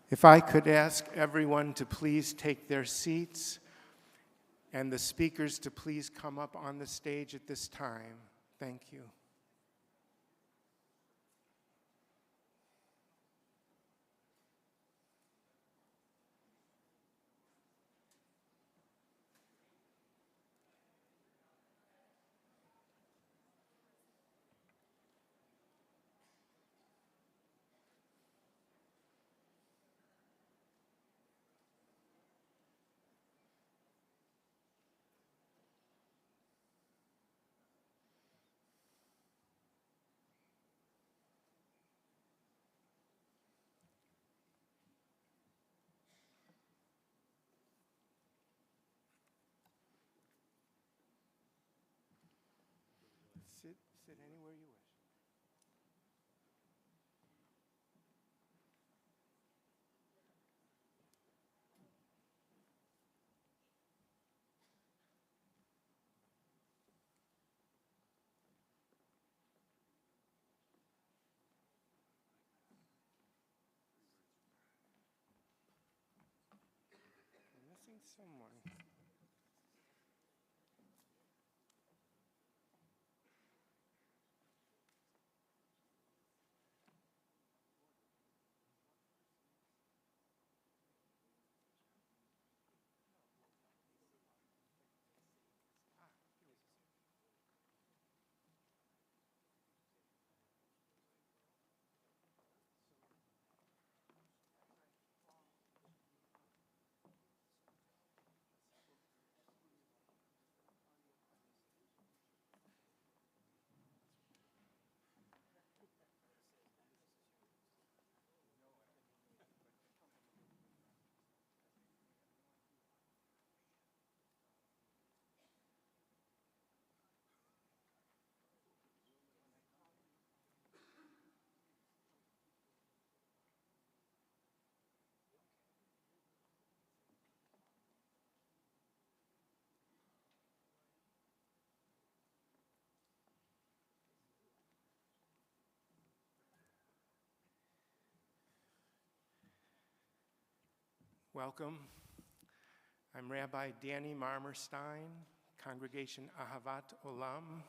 If I could ask everyone to please take their seats and the speakers to please come up on the stage at this time. Thank you. Sit anywhere you wish. I'm missing someone. Welcome. I'm Rabbi Danny Marmerstein, Congregation Ahavat Olam.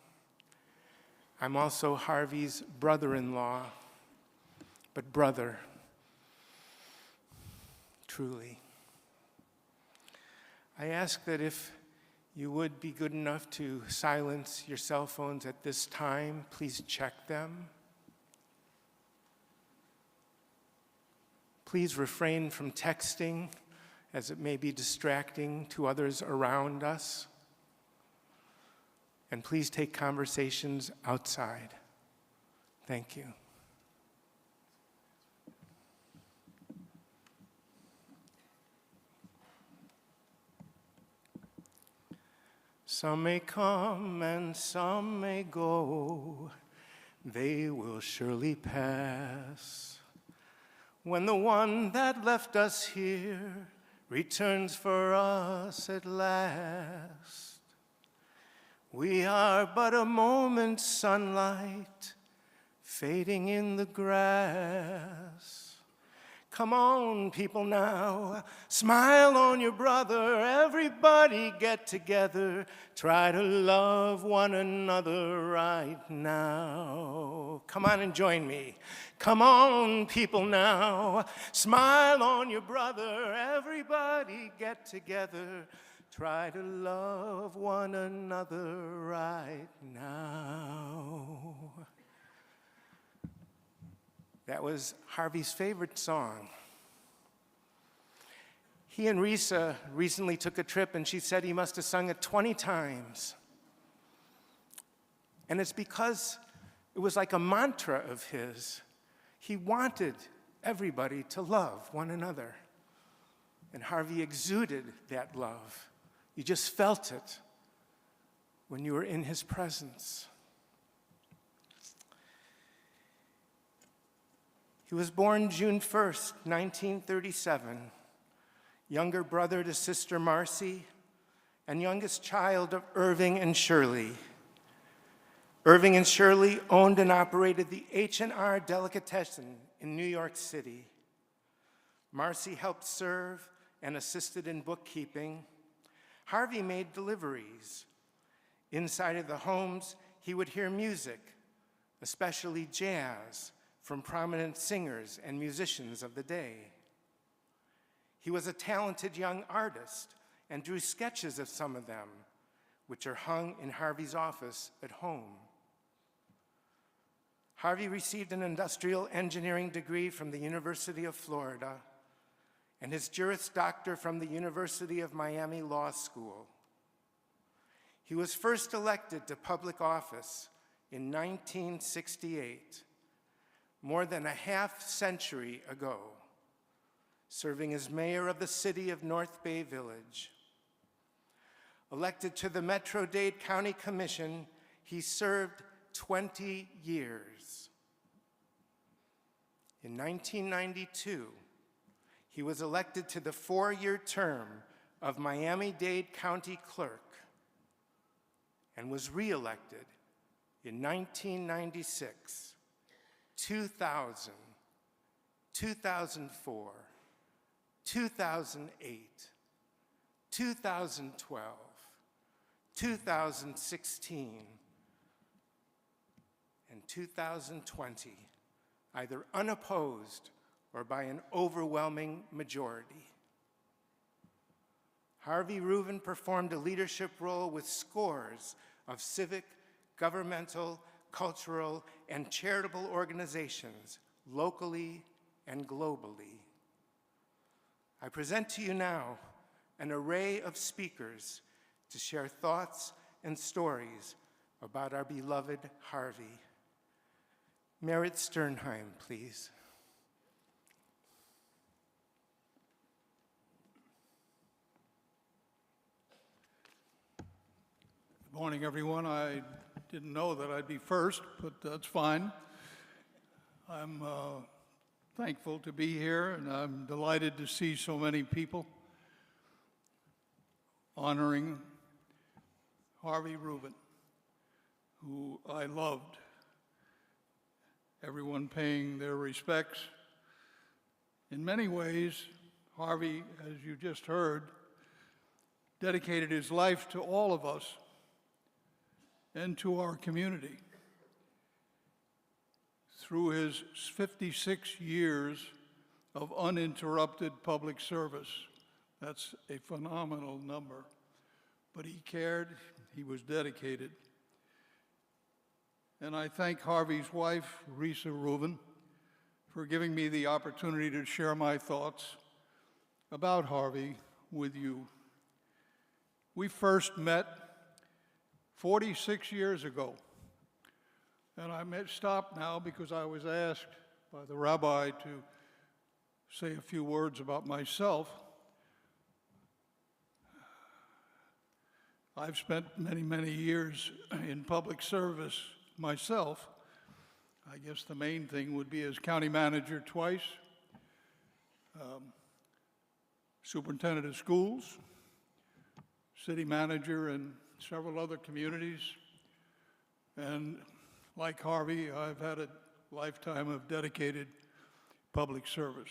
I'm also Harvey's brother-in-law, but brother, truly. I ask that if you would be good enough to silence your cell phones at this time, please check them. Please refrain from texting, as it may be distracting to others around us. And please take conversations outside. Thank you. Some may come and some may go, they will surely pass. When the one that left us here returns for us at last, we are but a moment's sunlight fading in the grass. Come on, people now, smile on your brother, everybody get together, try to love one another right now. Come on and join me. Come on, people now, smile on your brother, everybody get together, try to love one another right now. That was Harvey's favorite song. He and Risa recently took a trip, and she said he must have sung it 20 times. And it's because it was like a mantra of his. He wanted everybody to love one another. And Harvey exuded that love. You just felt it when you were in his presence. He was born June 1st, 1937, younger brother to Sister Marcy, and youngest child of Irving and Shirley. Irving and Shirley owned and operated the H&R Delicatessen in New York City. Marcy helped serve and assisted in bookkeeping. Harvey made deliveries. Inside of the homes, he would hear music, especially jazz, from prominent singers and musicians of the day. He was a talented young artist and drew sketches of some of them, which are hung in Harvey's office at home. Harvey received an industrial engineering degree from the University of Florida and his Juris Doctor from the University of Miami Law School. He was first elected to public office in 1968, more than a half-century ago, serving as mayor of the city of North Bay Village. Elected to the Metro-Dade County Commission, he served 20 years. In 1992, he was elected to the 4-year term of Miami-Dade County Clerk and was re-elected in 1996, 2000, 2004, 2008, 2012, 2016, and 2020, either unopposed or by an overwhelming majority. Harvey Rubin performed a leadership role with scores of civic, governmental, cultural, and charitable organizations, locally and globally. I present to you now an array of speakers to share thoughts and stories about our beloved Harvey. Merritt Sternheim, please. Good morning, everyone. I didn't know that I'd be first, but that's fine. I'm thankful to be here, and I'm delighted to see so many people honoring Harvey Rubin, who I loved. Everyone paying their respects. In many ways, Harvey, as you just heard, dedicated his life to all of us and to our community. Through his 56 years of uninterrupted public service, that's a phenomenal number, but he cared, he was dedicated. And I thank Harvey's wife, Risa Ruvin, for giving me the opportunity to share my thoughts about Harvey with you. We first met 46 years ago, and I stopped now because I was asked by the rabbi to say a few words about myself. I've spent many, many years in public service myself. I guess the main thing would be as county manager twice, superintendent of schools, city manager in several other communities, and like Harvey, I've had a lifetime of dedicated public service.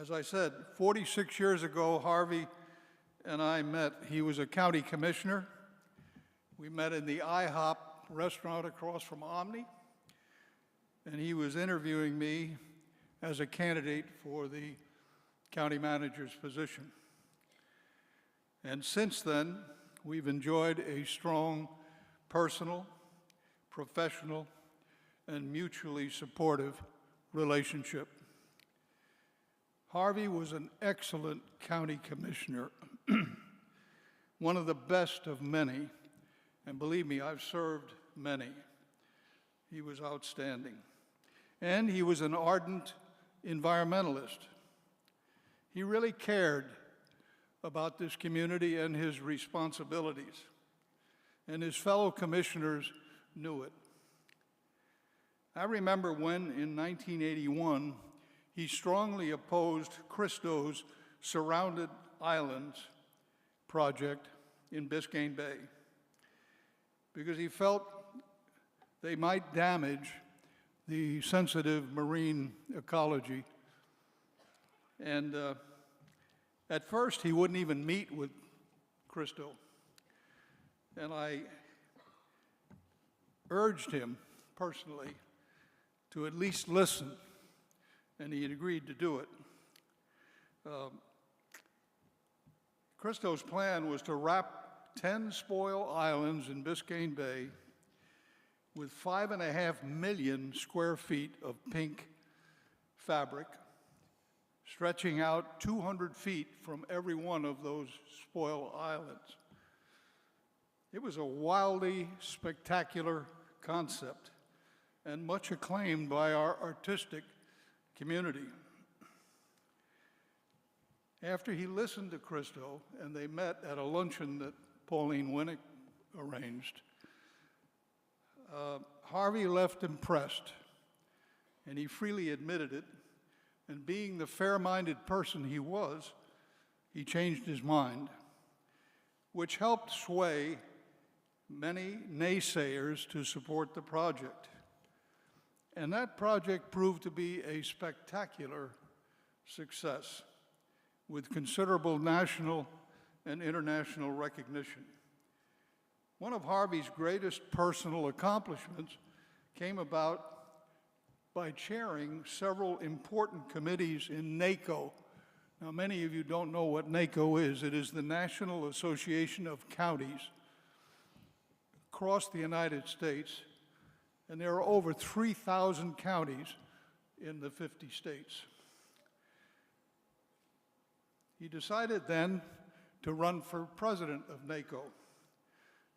As I said, 46 years ago, Harvey and I met. He was a county commissioner. We met in the IHOP restaurant across from Omni, and he was interviewing me as a candidate for the county manager's position. And since then, we've enjoyed a strong personal, professional, and mutually supportive relationship. Harvey was an excellent county commissioner, one of the best of many, and believe me, I've served many. He was outstanding. And he was an ardent environmentalist. He really cared about this community and his responsibilities, and his fellow commissioners knew it. I remember when, in 1981, he strongly opposed Christo's Surrounded Islands project in Biscayne Bay because he felt they might damage the sensitive marine ecology. And at first, he wouldn't even meet with Christo. And I urged him personally to at least listen, and he had agreed to do it. Christo's plan was to wrap 10 spoil islands in Biscayne Bay with 5.5 million square feet of pink fabric, stretching out 200 feet from every one of those spoil islands. It was a wildly spectacular concept and much acclaimed by our artistic community. After he listened to Christo and they met at a luncheon that Pauline Winnick arranged, Harvey left impressed, and he freely admitted it. And being the fair-minded person he was, he changed his mind, which helped sway many naysayers to support the project. And that project proved to be a spectacular success with considerable national and international recognition. One of Harvey's greatest personal accomplishments came about by chairing several important committees in NACO. Now, many of you don't know what NACO is. It is the National Association of Counties across the United States, and there are over 3,000 counties in the 50 states. He decided then to run for president of NACO.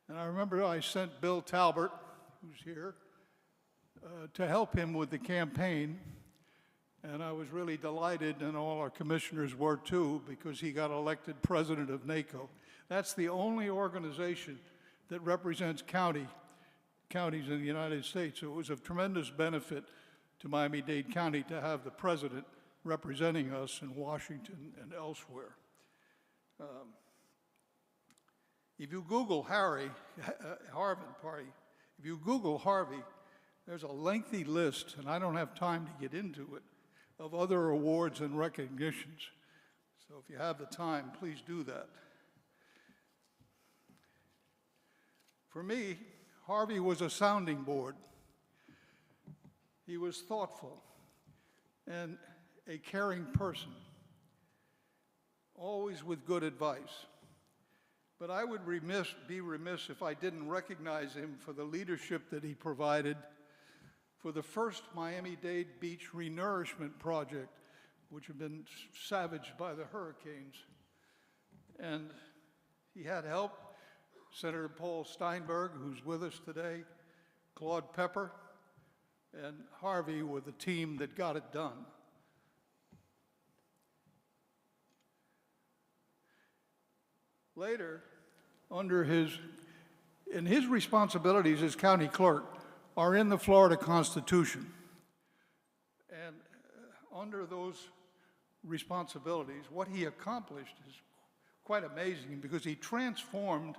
And I remember I sent Bill Talbert, who's here, to help him with the campaign. And I was really delighted, and all our commissioners were too, because he got elected president of NACO. That's the only organization that represents counties in the United States. So it was of tremendous benefit to Miami-Dade County to have the president representing us in Washington and elsewhere. If you Google Harvey, if you Google Harvey, there's a lengthy list, and I don't have time to get into it, of other awards and recognitions. So if you have the time, please do that. For me, Harvey was a sounding board. He was thoughtful and a caring person, always with good advice. But I would be remiss if I didn't recognize him for the leadership that he provided for the first Miami-Dade Beach Renourishment Project, which had been savaged by the hurricanes. And he had help, Senator Paul Steinberg, who's with us today, Claude Pepper, and Harvey were the team that got it done. Later, his responsibilities as county clerk are in the Florida Constitution. And under those responsibilities, what he accomplished is quite amazing, because he transformed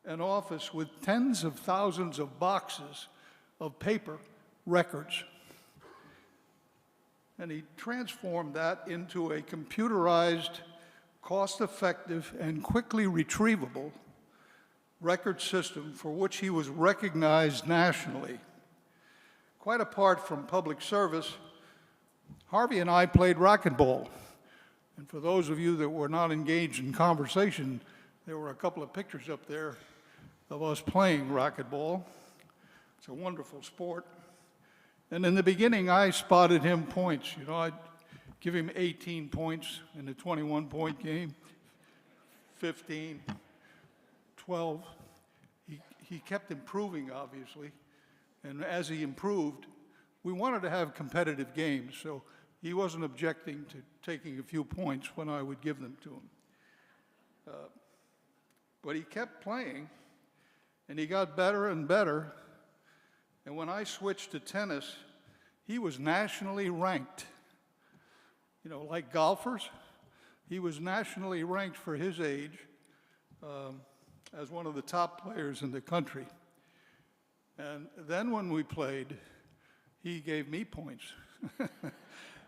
an office with tens of thousands of boxes of paper records. And he transformed that into a computerized, cost-effective, and quickly retrievable record system for which he was recognized nationally. Quite apart from public service, Harvey and I played racquetball. And for those of you that were not engaged in conversation, there were a couple of pictures up there of us playing racquetball. It's a wonderful sport. And in the beginning, I spotted him points. You know, I'd give him 18 points in a 21-point game, 15, 12. He kept improving, obviously. And as he improved, we wanted to have competitive games, so he wasn't objecting to taking a few points when I would give them to him. But he kept playing, and he got better and better. And when I switched to tennis, he was nationally ranked. You know, like golfers, he was nationally ranked for his age as one of the top players in the country. And then when we played, he gave me points.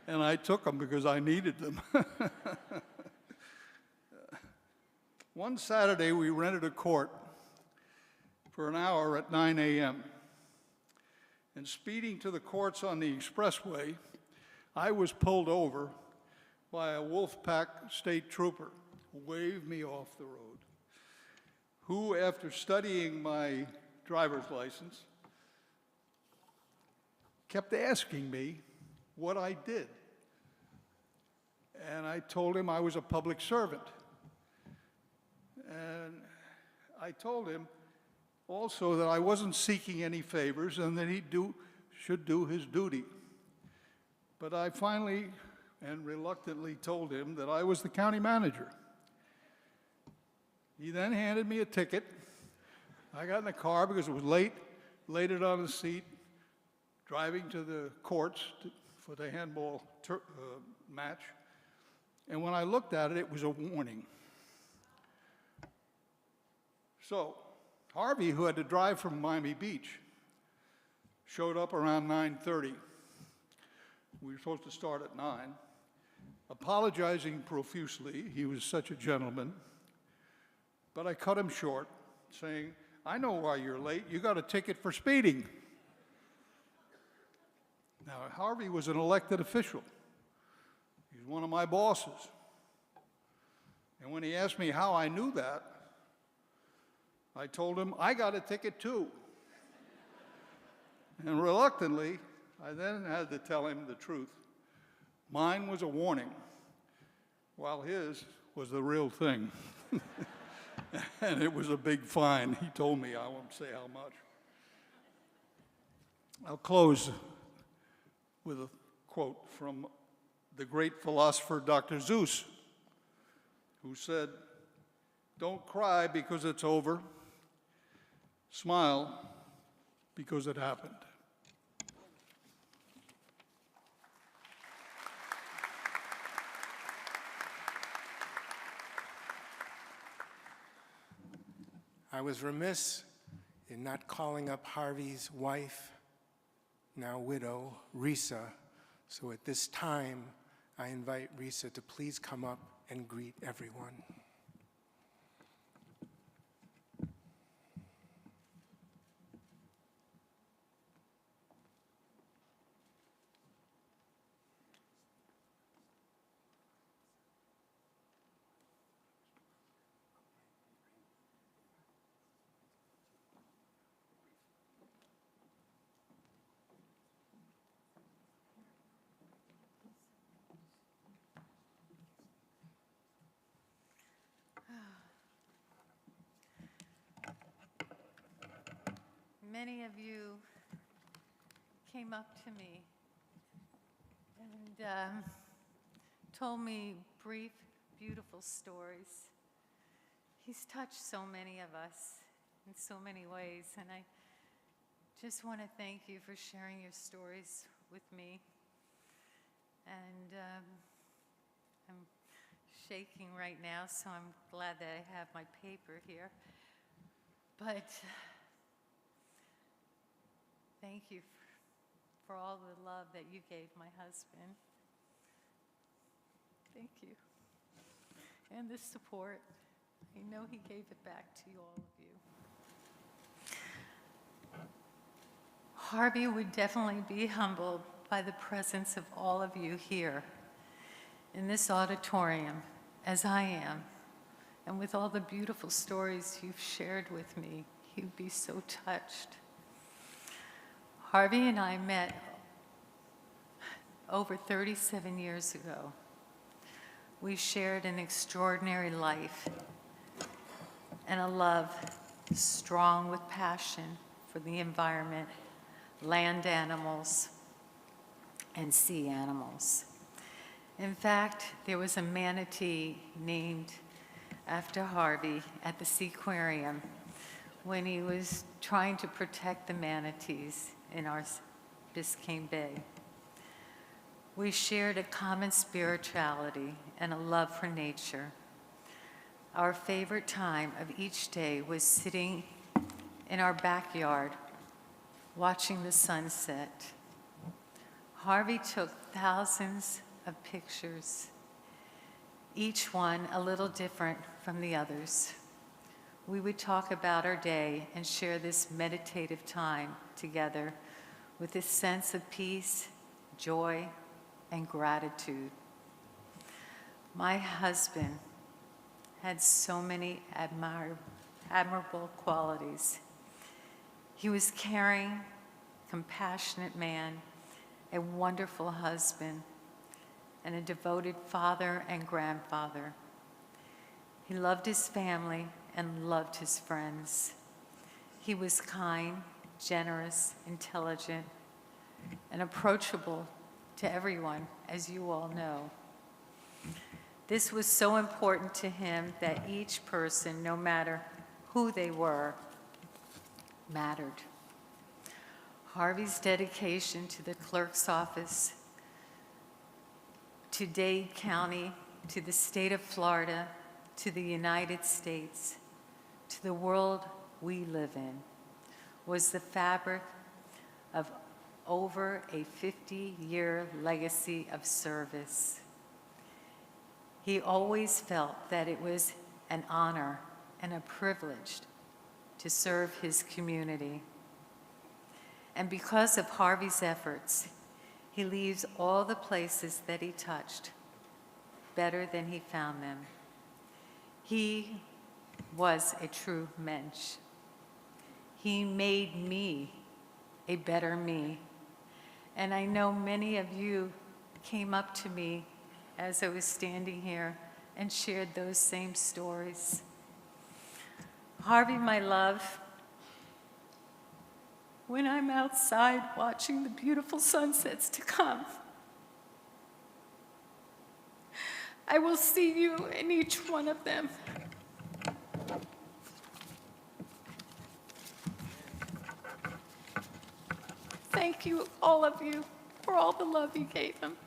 And I took them because I needed them. One Saturday, we rented a court for an hour at 9 a.m. And speeding to the courts on the expressway, I was pulled over by a Wolfpack state trooper who waved me off the road, who, after studying my driver's license, kept asking me what I did. And I told him I was a public servant. And I told him also that I wasn't seeking any favors and that he should do his duty. But I finally and reluctantly told him that I was the county manager. He then handed me a ticket. I got in the car because it was late, laid it on the seat, driving to the courts for the handball match. And when I looked at it, it was a warning. So Harvey, who had to drive from Miami Beach, showed up around 9:30. We were supposed to start at 9. Apologizing profusely, he was such a gentleman, but I cut him short, saying, "I know why you're late. You got a ticket for speeding." Now, Harvey was an elected official. He's one of my bosses. And when he asked me how I knew that, I told him, I got a ticket too. And reluctantly, I then had to tell him the truth. Mine was a warning, while his was the real thing. And it was a big fine. He told me, I won't say how much. I'll close with a quote from the great philosopher Dr. Seuss, who said, "Don't cry because it's over. Smile because it happened." I was remiss in not calling up Harvey's wife, now widow, Risa. So at this time, I invite Risa to please come up and greet everyone. Many of you came up to me and told me brief, beautiful stories. He's touched so many of us in so many ways, and I just want to thank you for sharing your stories with me. And I'm shaking right now, so I'm glad that I have my paper here. But thank you for all the love that you gave my husband. Thank you. And the support. I know he gave it back to you, all of you. Harvey would definitely be humbled by the presence of all of you here in this auditorium, as I am, and with all the beautiful stories you've shared with me. He'd be so touched. Harvey and I met over 37 years ago. We shared an extraordinary life and a love strong with passion for the environment, land animals, and sea animals. In fact, there was a manatee named after Harvey at the Seaquarium when he was trying to protect the manatees in our Biscayne Bay. We shared a common spirituality and a love for nature. Our favorite time of each day was sitting in our backyard, watching the sunset Harvey took thousands of pictures, each one a little different from the others. We would talk about our day and share this meditative time together with this sense of peace, joy, and gratitude. My husband had so many admirable qualities. He was caring, compassionate man, a wonderful husband, and a devoted father and grandfather. He loved his family and loved his friends. He was kind, generous, intelligent, and approachable to everyone, as you all know. This was so important to him that each person, no matter who they were, mattered. Harvey's dedication to the clerk's office, to Dade County, to the state of Florida, to the United States, to the world we live in, was the fabric of over a 50-year legacy of service. He always felt that it was an honor and a privilege to serve his community. And because of Harvey's efforts, he leaves all the places that he touched better than he found them. He was a true mensch. He made me a better me. And I know many of you came up to me as I was standing here and shared those same stories. Harvey, my love, when I'm outside watching the beautiful sunsets to come, I will see you in each one of them. Thank you, all of you, for all the love you gave him.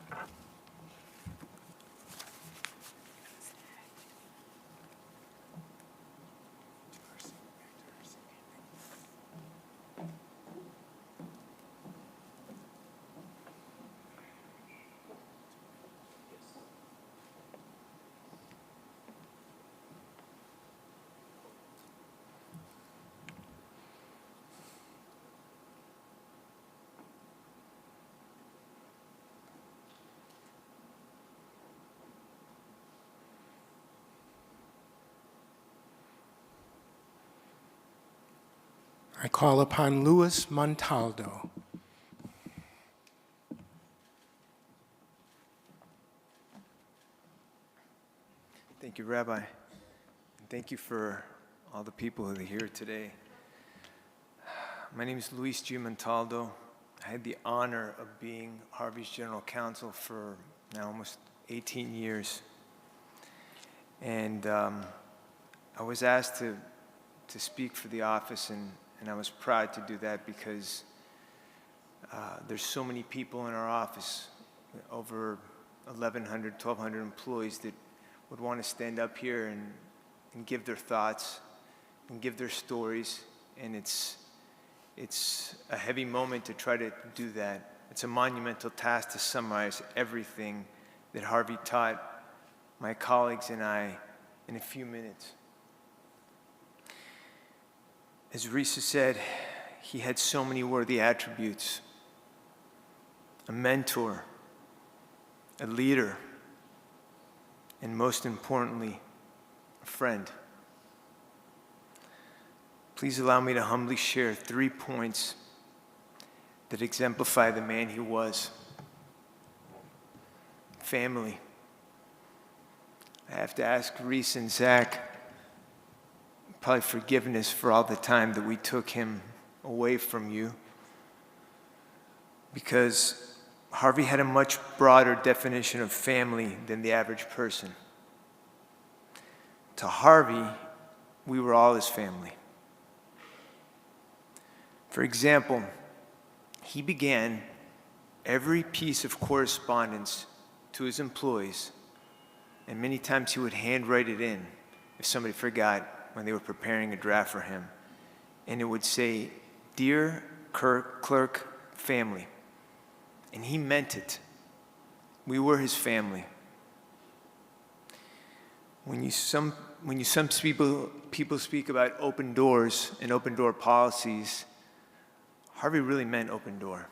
I call upon Luis Montaldo. Thank you, Rabbi. And thank you for all the people who are here today. My name is Luis G. Montaldo. I had the honor of being Harvey's general counsel for now almost 18 years. And I was asked to speak for the office, and I was proud to do that because there's so many people in our office, over 1,100, 1,200 employees that would want to stand up here and give their thoughts and give their stories. And it's a heavy moment to try to do that. It's a monumental task to summarize everything that Harvey taught my colleagues and I in a few minutes. As Risa said, he had so many worthy attributes: a mentor, a leader, and most importantly, a friend. Please allow me to humbly share 3 points that exemplify the man he was. Family. I have to ask Risa and Zach probably forgiveness for all the time that we took him away from you, because Harvey had a much broader definition of family than the average person. To Harvey, we were all his family. For example, he began every piece of correspondence to his employees, and many times he would handwrite it in if somebody forgot when they were preparing a draft for him. And it would say, "Dear Clerk family." and he meant it. We were his family. When some people speak about open doors and open door policies, Harvey really meant open door.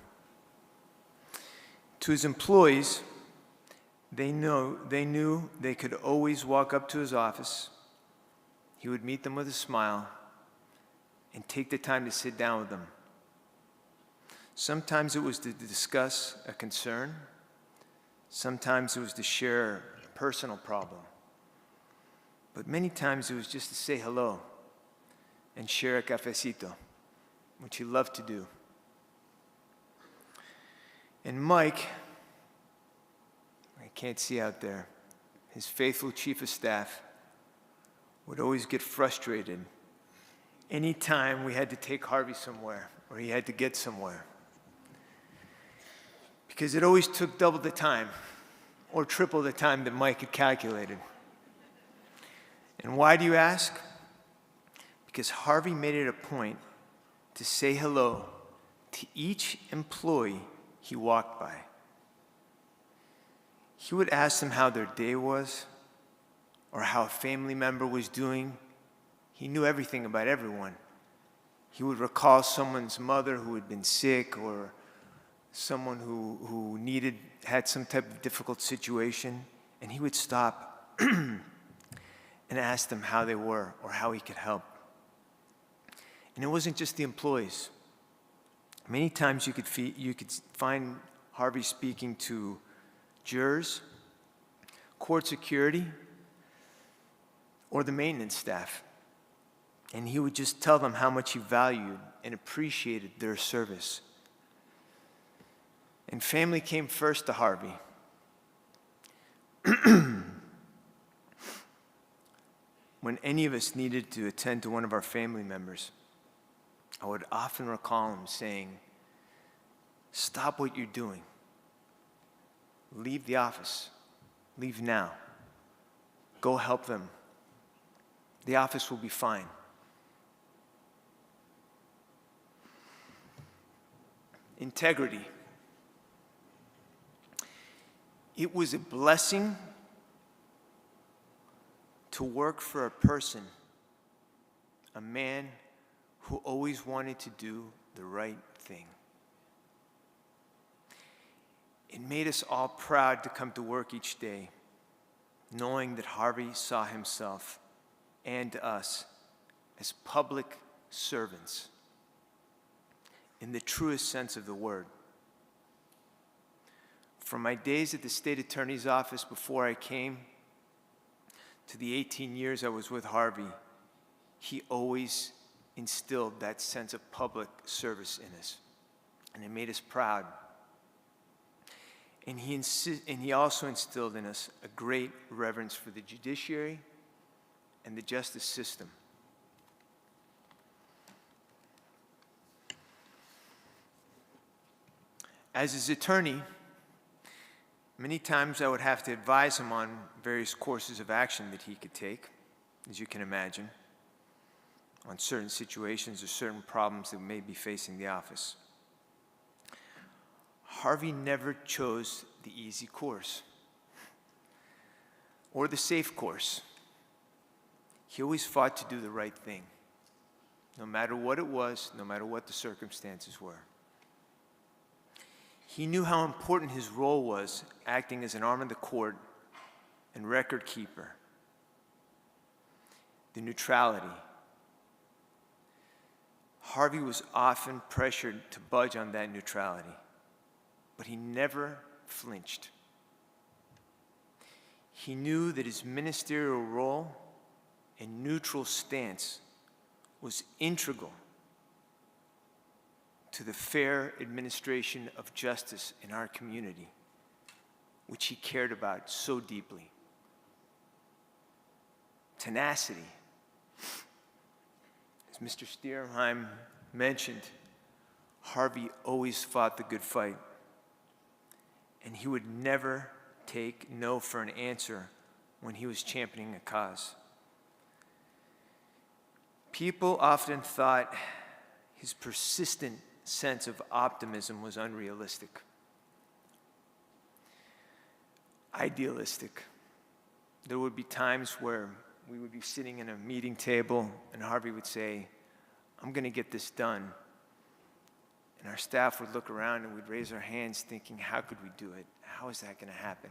To his employees, they knew they could always walk up to his office. He would meet them with a smile and take the time to sit down with them. Sometimes it was to discuss a concern. Sometimes it was to share a personal problem. But many times it was just to say hello and share a cafecito, which he loved to do. And Mike, I can't see out there, his faithful chief of staff, would always get frustrated anytime we had to take Harvey somewhere or he had to get somewhere. Because it always took double the time or triple the time that Mike had calculated. And why do you ask? Because Harvey made it a point to say hello to each employee he walked by. He would ask them how their day was or how a family member was doing. He knew everything about everyone. He would recall someone's mother who had been sick or someone who had some type of difficult situation, and he would stop and ask them how they were or how he could help. And it wasn't just the employees. Many times you could find Harvey speaking to jurors, court security, or the maintenance staff. And he would just tell them how much he valued and appreciated their service. And family came first to Harvey. When any of us needed to attend to one of our family members, I would often recall him saying, "Stop what you're doing. Leave the office. Leave now. Go help them. The office will be fine." Integrity. It was a blessing to work for a person, a man who always wanted to do the right thing. It made us all proud to come to work each day, knowing that Harvey saw himself and us as public servants in the truest sense of the word. From my days at the state attorney's office before I came to the 18 years I was with Harvey, he always instilled that sense of public service in us, and it made us proud. And he also instilled in us a great reverence for the judiciary and the justice system. As his attorney, many times I would have to advise him on various courses of action that he could take, as you can imagine, on certain situations or certain problems that may be facing the office. Harvey never chose the easy course or the safe course. He always fought to do the right thing, no matter what it was, no matter what the circumstances were. He knew how important his role was, acting as an arm of the court and record keeper. The neutrality. Harvey was often pressured to budge on that neutrality, but he never flinched. He knew that his ministerial role and neutral stance was integral to the fair administration of justice in our community, which he cared about so deeply. Tenacity. As Mr. Stierheim mentioned, Harvey always fought the good fight, and he would never take no for an answer when he was championing a cause. People often thought his persistent sense of optimism was unrealistic. idealistic. There would be times where we would be sitting in a meeting table and Harvey would say, "I'm going to get this done." And our staff would look around and we'd raise our hands thinking, how could we do it? How is that going to happen?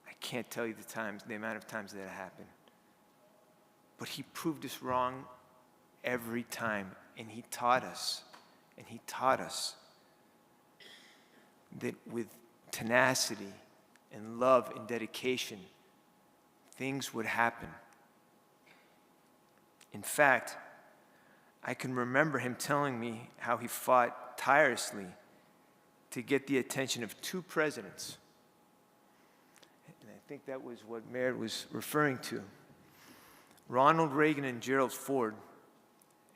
I can't tell you the amount of times that happened. But he proved us wrong every time. And he taught us that with tenacity and love and dedication, things would happen. In fact, I can remember him telling me how he fought tirelessly to get the attention of 2 presidents. And I think that was what Mayor was referring to. Ronald Reagan and Gerald Ford.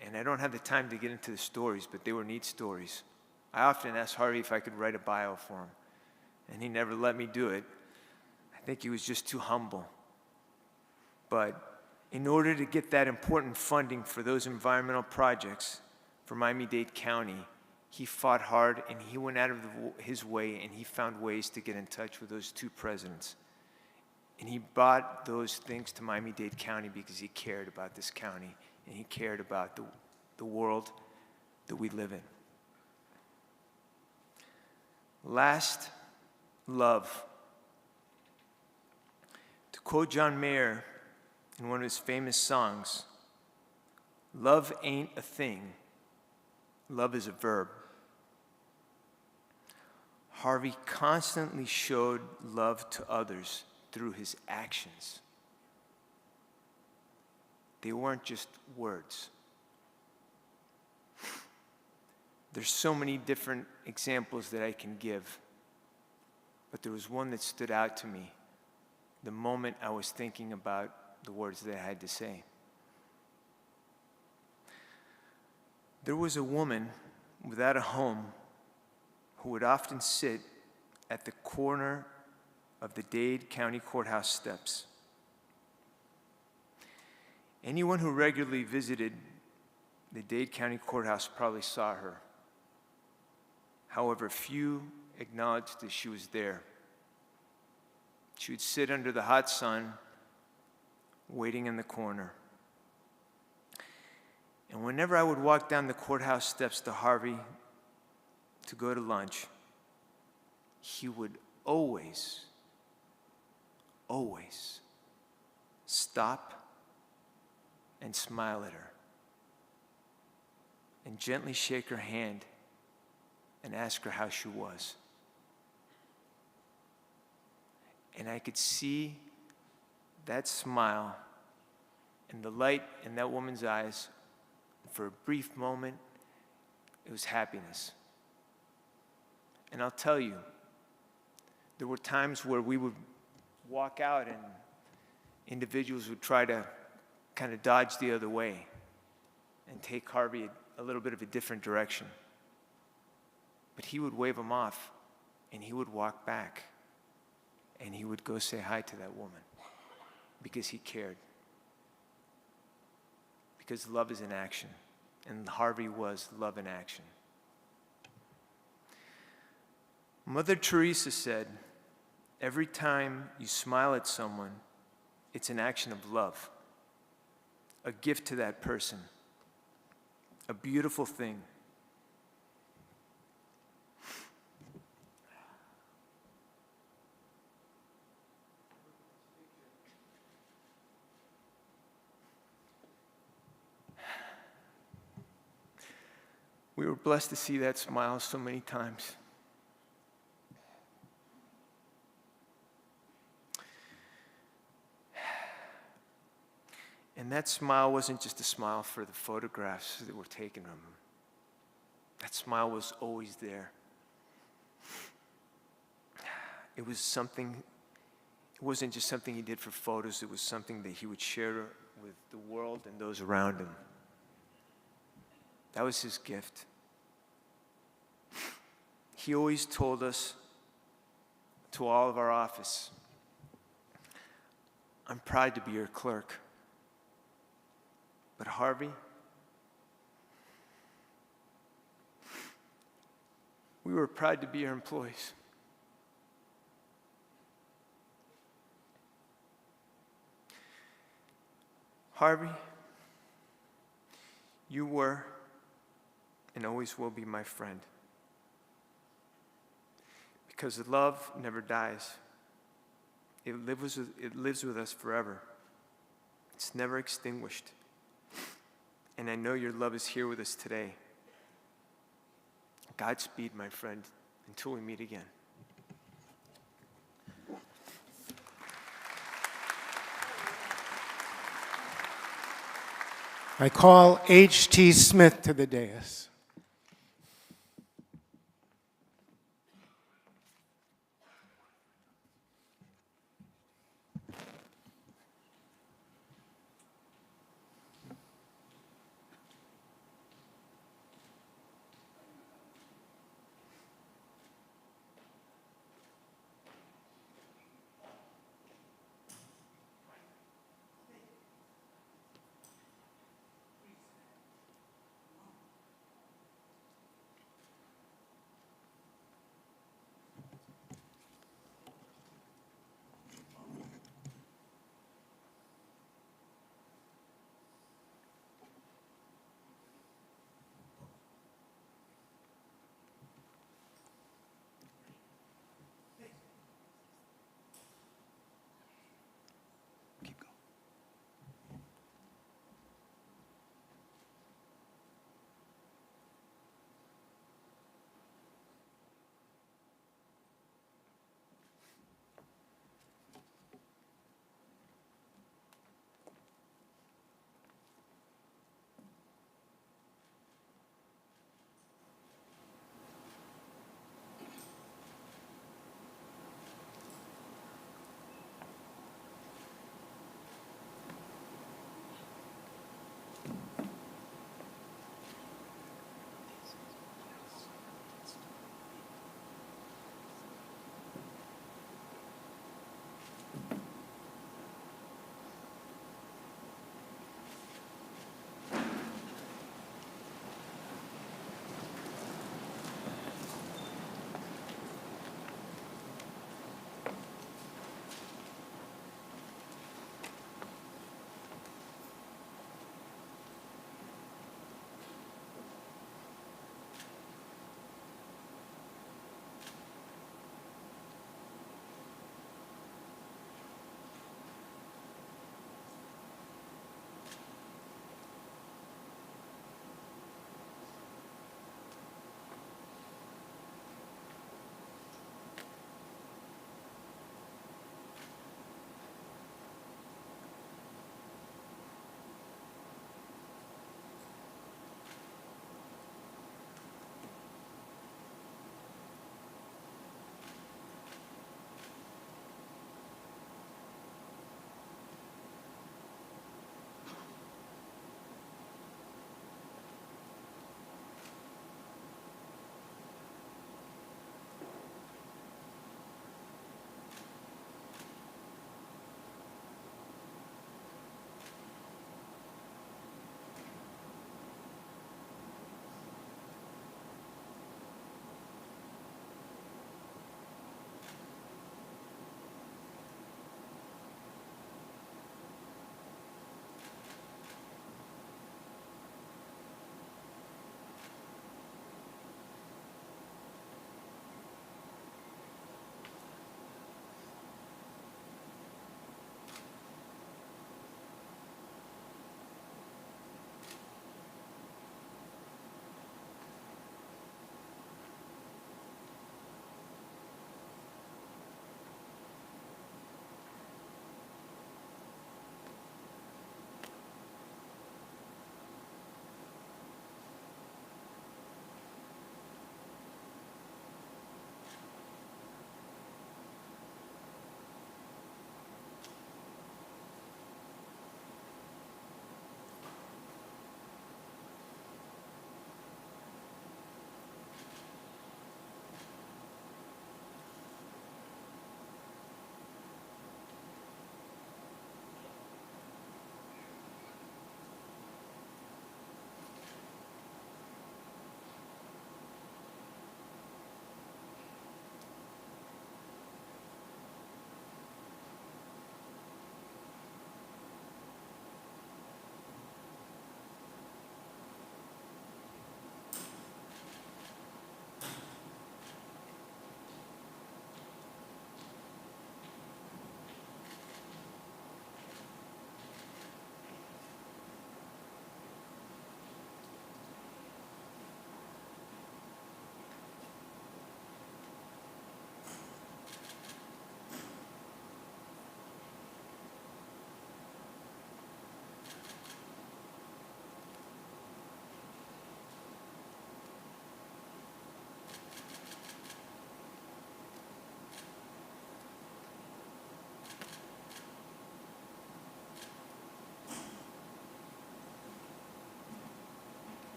And I don't have the time to get into the stories, but they were neat stories. I often asked Harvey if I could write a bio for him, and he never let me do it. I think he was just too humble. But in order to get that important funding for those environmental projects for Miami-Dade County, he fought hard and he went out of his way and he found ways to get in touch with those 2 presidents. And he brought those things to Miami-Dade County because he cared about this county and he cared about the world that we live in. Last, love. To quote John Mayer in one of his famous songs, "Love ain't a thing, love is a verb." Harvey constantly showed love to others through his actions. They weren't just words. There's so many different examples that I can give, but there was one that stood out to me the moment I was thinking about the words that I had to say. There was a woman without a home who would often sit at the corner of the Dade County Courthouse steps. Anyone who regularly visited the Dade County Courthouse probably saw her. However, few acknowledged that she was there. She would sit under the hot sun, waiting in the corner. And whenever I would walk down the courthouse steps to Harvey to go to lunch, he would always stop and smile at her and gently shake her hand and ask her how she was. And I could see that smile and the light in that woman's eyes. For a brief moment, it was happiness. And I'll tell you, there were times where we would walk out and individuals would try to kind of dodge the other way and take Harvey a little bit of a different direction. But he would wave them off and he would walk back and he would go say hi to that woman because he cared. Because love is in action, and Harvey was love in action. Mother Teresa said, "Every time you smile at someone, it's an action of love, a gift to that person, a beautiful thing." We were blessed to see that smile so many times. And that smile wasn't just a smile for the photographs that were taken of him. That smile was always there. It was something, it wasn't just something he did for photos, it was something that he would share with the world and those around him. That was his gift. He always told us, to all of our office, "I'm proud to be your clerk. But Harvey, we were proud to be your employees." Harvey, you were and always will be my friend. Because love never dies. It lives with us forever. It's never extinguished. And I know your love is here with us today. Godspeed, my friend, until we meet again. I call H.T. Smith to the dais.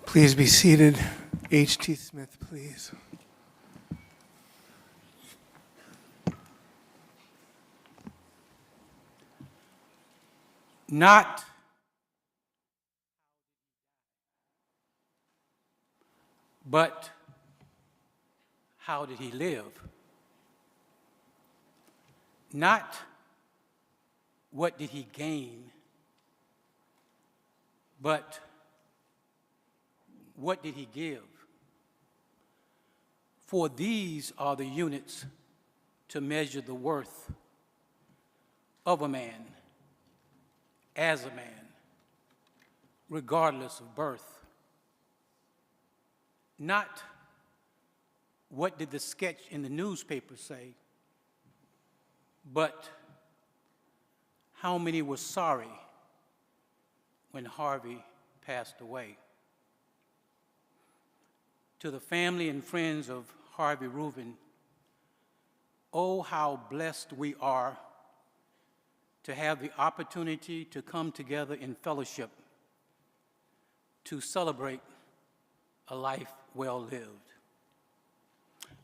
Please be seated. H.T. Smith, please. Not but how did he live? Not what did he gain, but what did he give? For these are the units to measure the worth of a man as a man, regardless of birth. Not what did the sketch in the newspaper say, but how many were sorry when Harvey passed away. To the family and friends of Harvey Rubin, oh, how blessed we are to have the opportunity to come together in fellowship to celebrate a life well lived.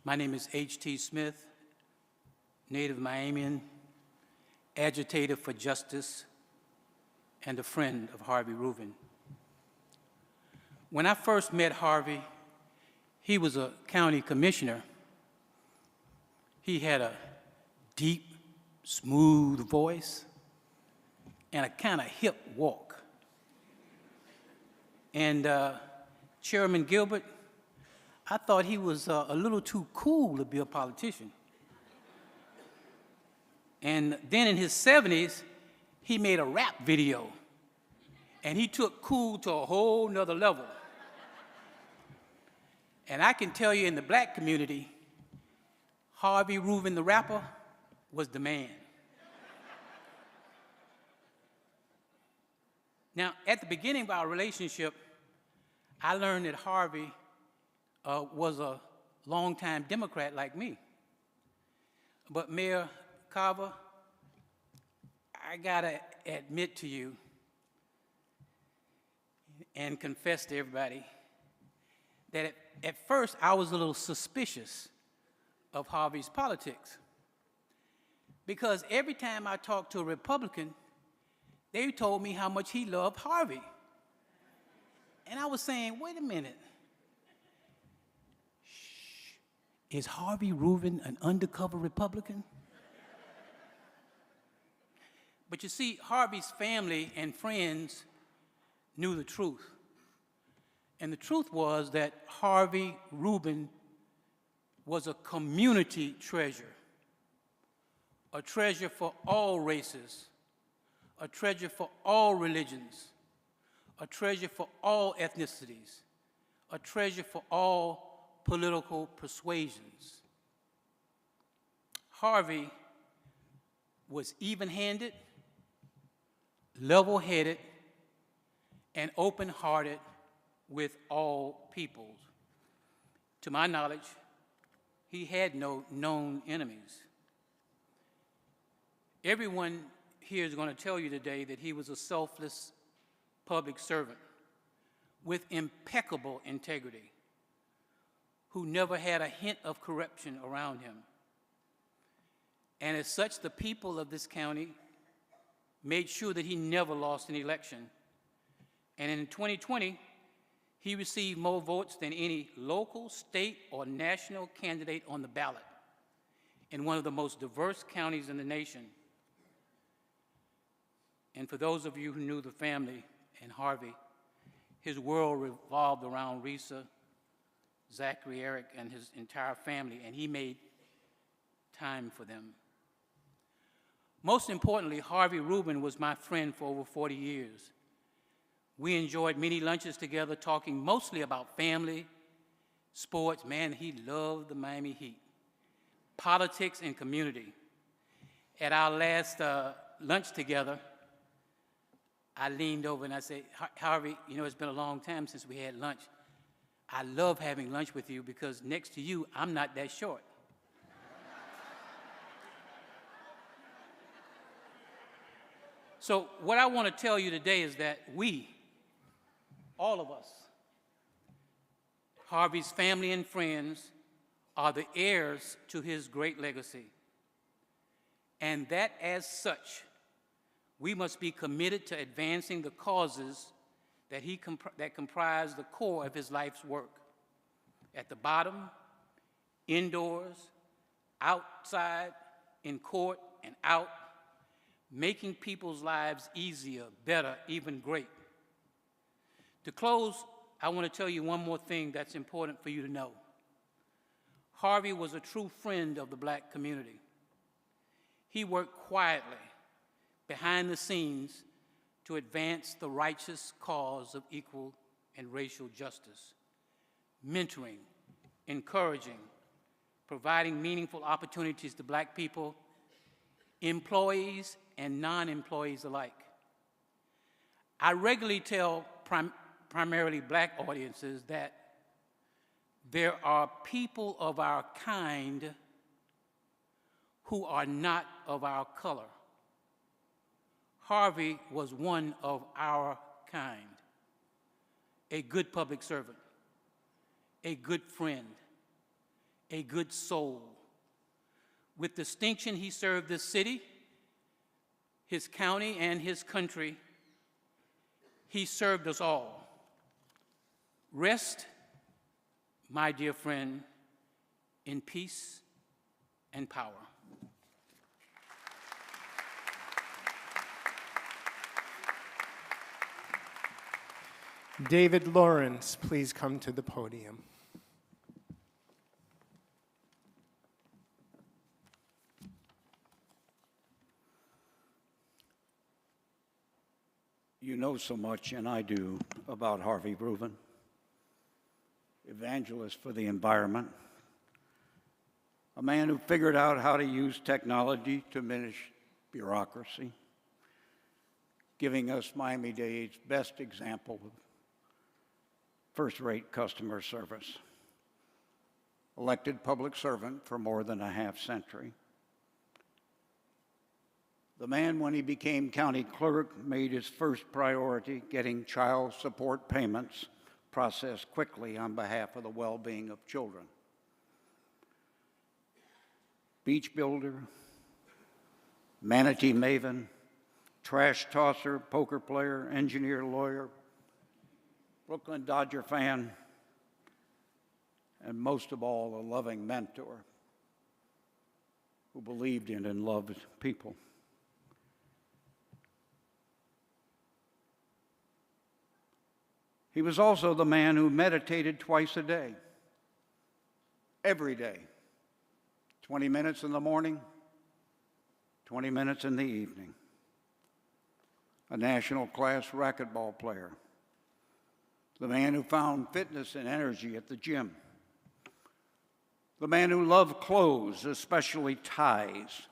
My name is H.T. Smith, native Miamian, agitator for justice, and a friend of Harvey Rubin. When I first met Harvey, he was a county commissioner. He had a deep, smooth voice and a kind of hip walk. And Chairman Gilbert, I thought he was a little too cool to be a politician. And then in his 70s, he made a rap video, and he took cool to a whole nother level. And I can tell you in the black community, Harvey Rubin, the rapper, was the man. Now, at the beginning of our relationship, I learned that Harvey was a longtime Democrat like me. But Mayor Carver, I gotta admit to you and confess to everybody that at first I was a little suspicious of Harvey's politics. Because every time I talked to a Republican, they told me how much he loved Harvey. And I was saying, wait a minute. Shh. Is Harvey Rubin an undercover Republican? But you see, Harvey's family and friends knew the truth. And the truth was that Harvey Rubin was a community treasure, a treasure for all races, a treasure for all religions, a treasure for all ethnicities, a treasure for all political persuasions. Harvey was even-handed, level-headed, and open-hearted with all peoples. To my knowledge, he had no known enemies. Everyone here is going to tell you today that he was a selfless public servant with impeccable integrity, who never had a hint of corruption around him. And as such, the people of this county made sure that he never lost an election. And in 2020, he received more votes than any local, state, or national candidate on the ballot in one of the most diverse counties in the nation. And for those of you who knew the family and Harvey, his world revolved around Risa, Zachary, Eric, and his entire family, and he made time for them. Most importantly, Harvey Rubin was my friend for over 40 years. We enjoyed many lunches together, talking mostly about family, sports. Man, he loved the Miami Heat, politics, and community. At our last lunch together, I leaned over and I said, Harvey, you know, it's been a long time since we had lunch. I love having lunch with you because next to you, I'm not that short. So what I want to tell you today is that we, all of us, Harvey's family and friends are the heirs to his great legacy, and that as such, we must be committed to advancing the causes that comprise the core of his life's work. At the bottom, indoors, outside, in court, and out, making people's lives easier, better, even great. To close, I want to tell you one more thing that's important for you to know. Harvey was a true friend of the Black community. He worked quietly behind the scenes to advance the righteous cause of equal and racial justice, mentoring, encouraging, providing meaningful opportunities to Black people, employees and non-employees alike. I regularly tell primarily Black audiences that there are people of our kind who are not of our color. Harvey was one of our kind, a good public servant, a good friend, a good soul. With distinction, he served this city, his county, and his country. He served us all. Rest, my dear friend, in peace and power. David Lawrence, please come to the podium. You know so much, and I do, about Harvey Rubin, evangelist for the environment, a man who figured out how to use technology to diminish bureaucracy, giving us Miami-Dade's best example of first-rate customer service. Elected public servant for more than a half-century. The man, when he became county clerk, made his first priority getting child support payments processed quickly on behalf of the well-being of children. Beach builder, manatee maven, trash tosser, poker player, engineer, lawyer, Brooklyn Dodger fan, and most of all, a loving mentor who believed in and loved people. He was also the man who meditated twice a day, every day, 20 minutes in the morning, 20 minutes in the evening. A national class racquetball player, the man who found fitness and energy at the gym, the man who loved clothes, especially ties.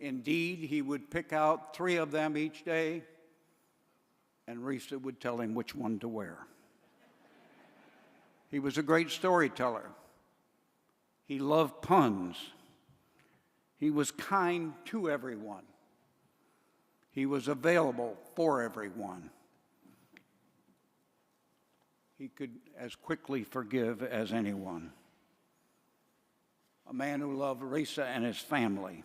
Indeed, he would pick out 3 of them each day, and Risa would tell him which one to wear. He was a great storyteller. He loved puns. He was kind to everyone. He was available for everyone. He could as quickly forgive as anyone. A man who loved Risa and his family,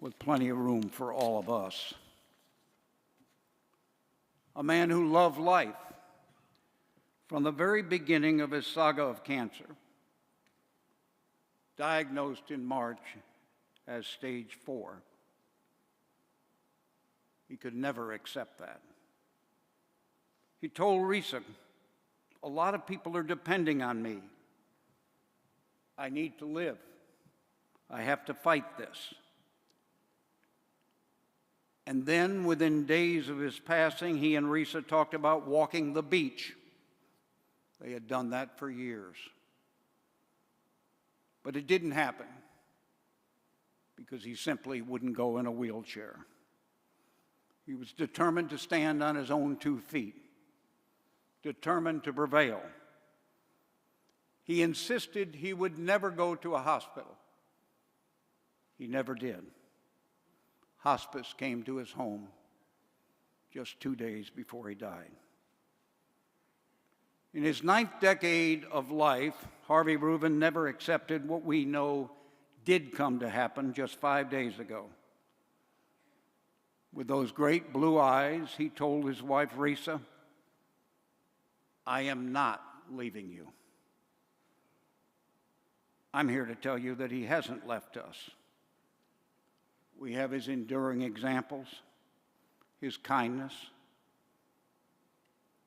with plenty of room for all of us. A man who loved life from the very beginning of his saga of cancer, diagnosed in March as stage 4. He could never accept that. He told Risa, a lot of people are depending on me. I need to live. I have to fight this. And then, within days of his passing, he and Risa talked about walking the beach. They had done that for years. But it didn't happen because he simply wouldn't go in a wheelchair. He was determined to stand on his own 2 feet, determined to prevail. He insisted he would never go to a hospital. He never did. Hospice came to his home just 2 days before he died. In his 9th decade of life, Harvey Rubin never accepted what we know did come to happen just 5 days ago. With those great blue eyes, he told his wife, Risa, "I am not leaving you." I'm here to tell you that he hasn't left us. We have his enduring examples, his kindness,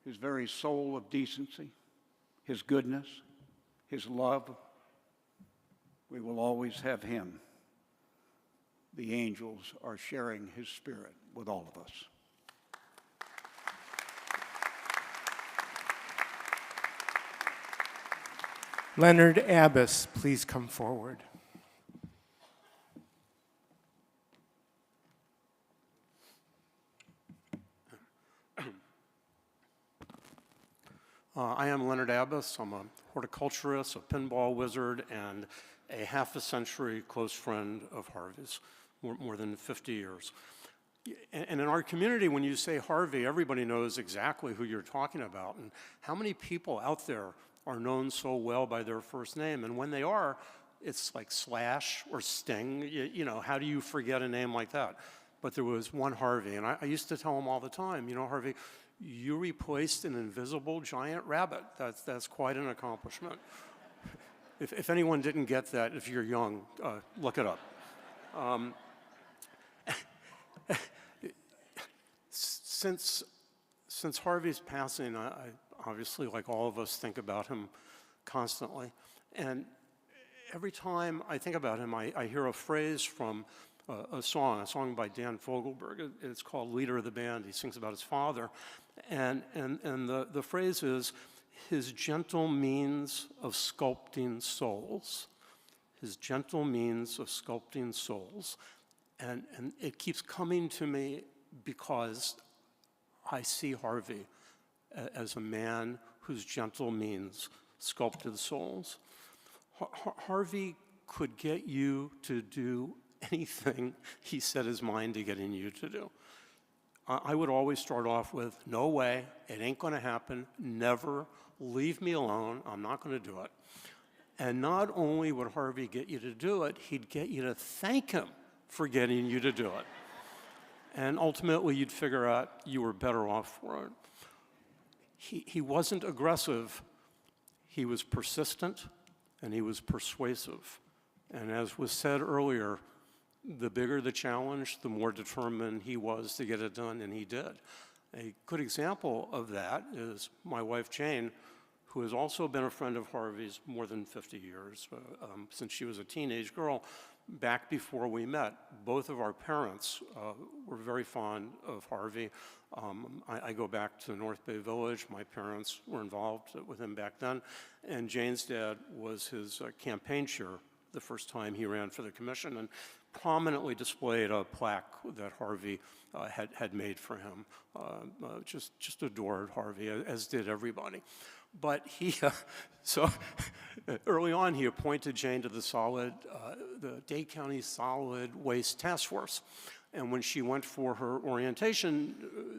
his very soul of decency, his goodness, his love. We will always have him. The angels are sharing his spirit with all of us. Leonard Abbas, please come forward. I am Leonard Abbas. I'm a horticulturist, a pinball wizard, and a half-a-century close friend of Harvey's, more than 50 years. And in our community, when you say Harvey, everybody knows exactly who you're talking about. And how many people out there are known so well by their first name? And when they are, it's like Slash or Sting. You know, how do you forget a name like that? But there was one Harvey, and I used to tell him all the time, you know, Harvey, you replaced an invisible giant rabbit. That's quite an accomplishment. If anyone didn't get that, if you're young, look it up. Since Harvey's passing, I obviously, like all of us, think about him constantly. And every time I think about him, I hear a phrase from a song by Dan Fogelberg. It's called Leader of the Band. He sings about his father. And the phrase is, his gentle means of sculpting souls. His gentle means of sculpting souls. And it keeps coming to me because I see Harvey as a man whose gentle means sculpted souls. Harvey could get you to do anything he set his mind to getting you to do. I would always start off with, no way, it ain't gonna happen, never, leave me alone, I'm not gonna do it. And not only would Harvey get you to do it, he'd get you to thank him for getting you to do it. And ultimately, you'd figure out you were better off for it. He wasn't aggressive, he was persistent, and he was persuasive. And as was said earlier, the bigger the challenge, the more determined he was to get it done, and he did. A good example of that is my wife, Jane, who has also been a friend of Harvey's more than 50 years, since she was a teenage girl. Back before we met, both of our parents were very fond of Harvey. I go back to North Bay Village. My parents were involved with him back then, and Jane's dad was his campaign chair the first time he ran for the commission, and prominently displayed a plaque that Harvey had made for him. Just adored Harvey, as did everybody. But so early on, he appointed Jane to the Dade County Solid Waste Task Force. And when she went for her orientation,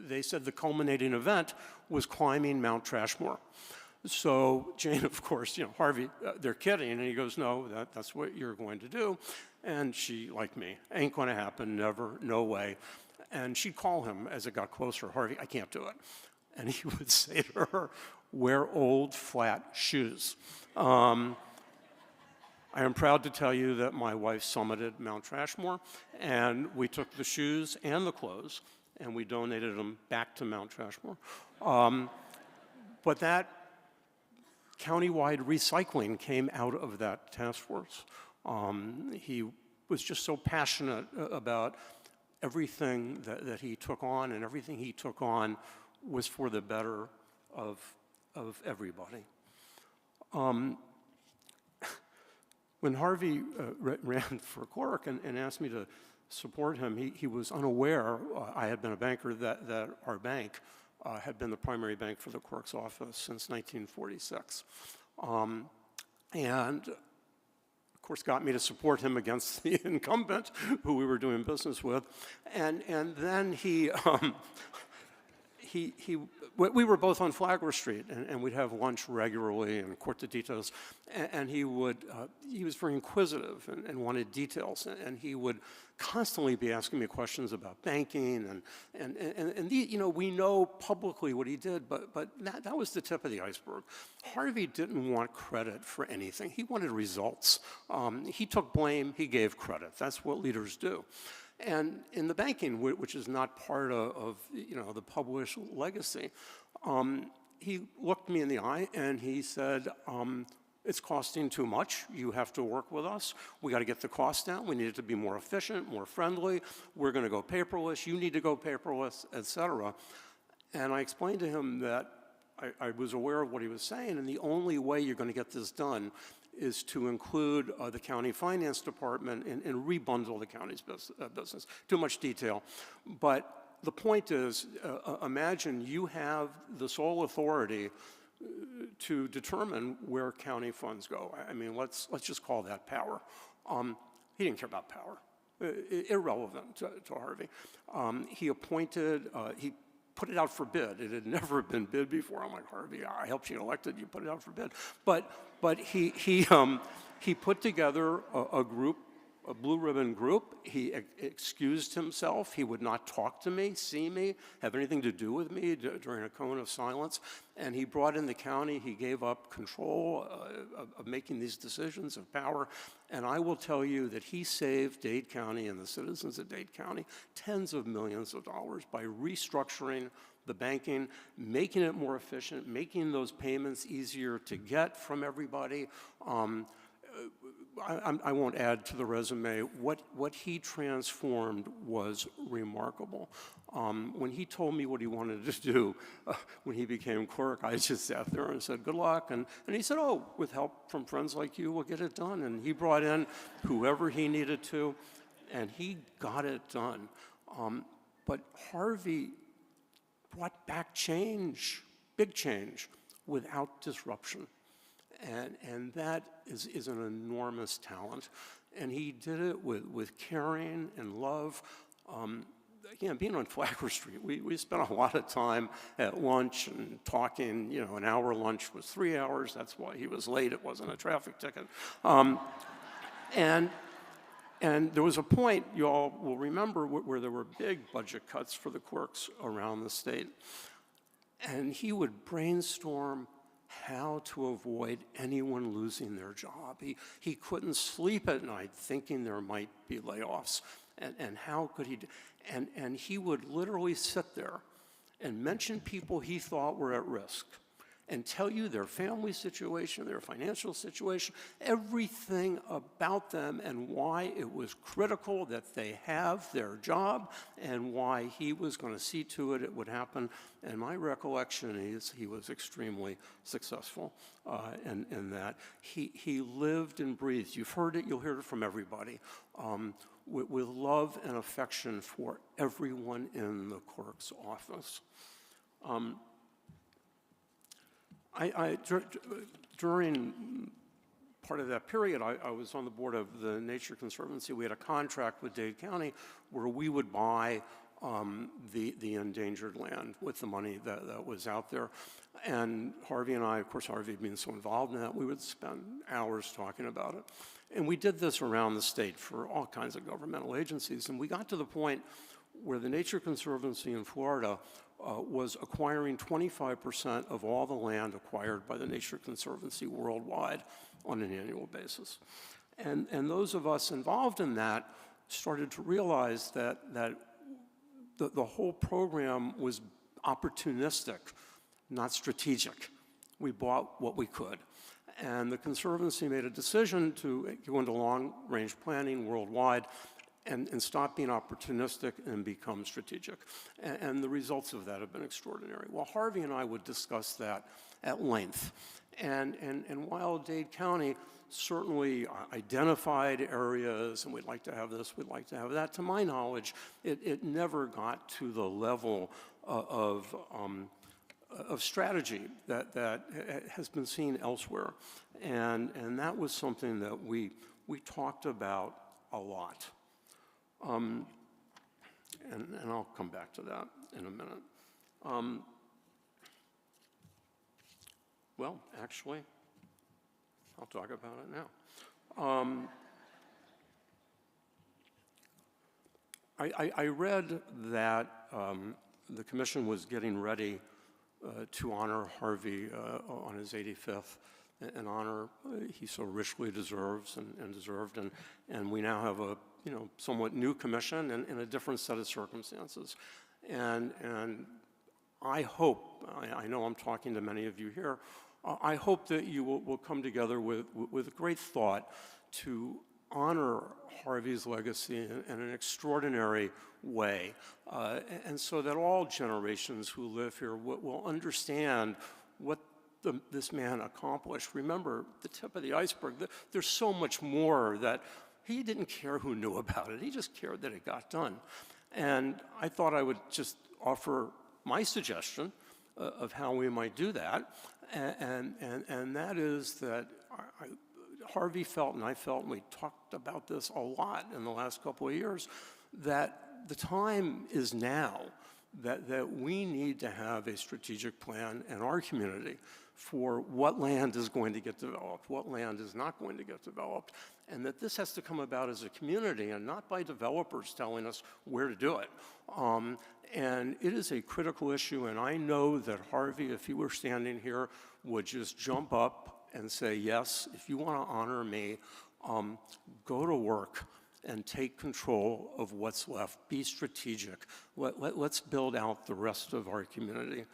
they said the culminating event was climbing Mount Trashmore. So Jane, of course, Harvey, they're kidding. And he goes, no, that's what you're going to do. And she, like me, ain't going to happen, never, no way. And she'd call him as it got closer, Harvey, I can't do it. And he would say to her, wear old flat shoes. I am proud to tell you that my wife summited Mount Trashmore, and we took the shoes and the clothes, and we donated them back to Mount Trashmore. But that countywide recycling came out of that task force. He was just so passionate about everything that he took on, and everything he took on was for the better of everybody. When Harvey ran for clerk and asked me to support him, he was unaware, I had been a banker, that our bank had been the primary bank for the clerk's office since 1946. And of course got me to support him against the incumbent who we were doing business with. And then he we were both on Flagler Street, and we'd have lunch regularly and court the details. And he was very inquisitive and wanted details, and he would constantly be asking me questions about banking, we know publicly what he did, but that was the tip of the iceberg. Harvey didn't want credit for anything. He wanted results. He took blame, he gave credit. That's what leaders do. And in the banking, which is not part of the published legacy, he looked me in the eye and he said, it's costing too much. You have to work with us. We got to get the cost down. We need it to be more efficient, more friendly. We're going to go paperless. You need to go paperless, et cetera. And I explained to him that I was aware of what he was saying, and the only way you're going to get this done is to include the county finance department and rebundle the county's business. Too much detail. But the point is, imagine you have the sole authority to determine where county funds go. I mean, let's just call that power. He didn't care about power. Irrelevant to Harvey. He appointed, he put it out for bid. It had never been bid before. I'm like, Harvey, I helped you get elected, you put it out for bid. But he put together a group, a blue ribbon group. He excused himself. He would not talk to me, see me, have anything to do with me during a cone of silence. And he brought in the county. He gave up control of making these decisions of power. And I will tell you that he saved Dade County and the citizens of Dade County tens of millions of dollars by restructuring the banking, making it more efficient, making those payments easier to get from everybody. I won't add to the resume. What he transformed was remarkable. When he told me what he wanted to do when he became clerk, I just sat there and said, good luck. And he said, oh, with help from friends like you, we'll get it done. And he brought in whoever he needed to, and he got it done. But Harvey brought back change, big change, without disruption. And that is an enormous talent. And he did it with caring and love. Again, being on Flagler Street, we spent a lot of time at lunch and talking. An hour lunch was 3 hours. That's why he was late. It wasn't a traffic ticket. And there was a point, you all will remember, where there were big budget cuts for the clerks around the state. And he would brainstorm how to avoid anyone losing their job. He couldn't sleep at night thinking there might be layoffs. And how could he do? And he would literally sit there and mention people he thought were at risk and tell you their family situation, their financial situation, everything about them and why it was critical that they have their job and why he was going to see to it would happen. And my recollection is he was extremely successful in that. He lived and breathed. You've heard it, you'll hear it from everybody, with love and affection for everyone in the clerk's office. During part of that period, I was on the board of the Nature Conservancy. We had a contract with Dade County where we would buy the endangered land with the money that was out there. And Harvey and I, of course, Harvey being so involved in that, we would spend hours talking about it. And we did this around the state for all kinds of governmental agencies. And we got to the point where the Nature Conservancy in Florida was acquiring 25% of all the land acquired by the Nature Conservancy worldwide on an annual basis. And those of us involved in that started to realize that the whole program was opportunistic, not strategic. We bought what we could. And the Conservancy made a decision to go into long-range planning worldwide and stop being opportunistic and become strategic. And the results of that have been extraordinary. Well, Harvey and I would discuss that at length. And while Dade County certainly identified areas, and we'd like to have this, we'd like to have that, to my knowledge, it never got to the level of strategy that has been seen elsewhere. And that was something that we talked about a lot. And I'll come back to that in a minute. Well, actually, I'll talk about it now. I read that the commission was getting ready to honor Harvey on his 85th, an honor he so richly deserves and deserved, and we now have a somewhat new commission in a different set of circumstances, and I hope, I know I'm talking to many of you here, I hope that you will come together with great thought to honor Harvey's legacy in an extraordinary way, and so that all generations who live here will understand what this man accomplished. Remember, the tip of the iceberg, there's so much more that he didn't care who knew about it. He just cared that it got done. And I thought I would just offer my suggestion of how we might do that, and that is that Harvey felt, and I felt, and we talked about this a lot in the last couple of years, that the time is now that we need to have a strategic plan in our community for what land is going to get developed, what land is not going to get developed, and that this has to come about as a community and not by developers telling us where to do it. And it is a critical issue, and I know that Harvey, if he were standing here, would just jump up and say, yes, if you want to honor me, go to work and take control of what's left. Be strategic. Let's build out the rest of our community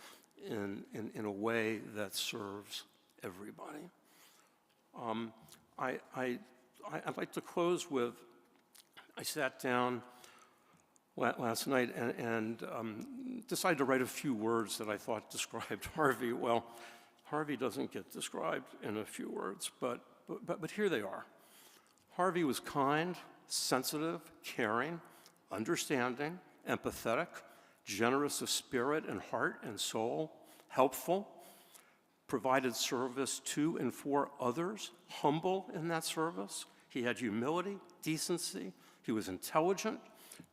in a way that serves everybody. I'd like to close with, I sat down last night and decided to write a few words that I thought described Harvey. Well, Harvey doesn't get described in a few words, but here they are. Harvey was kind, sensitive, caring, understanding, empathetic, generous of spirit and heart and soul, helpful, provided service to and for others, humble in that service. He had humility, decency. He was intelligent,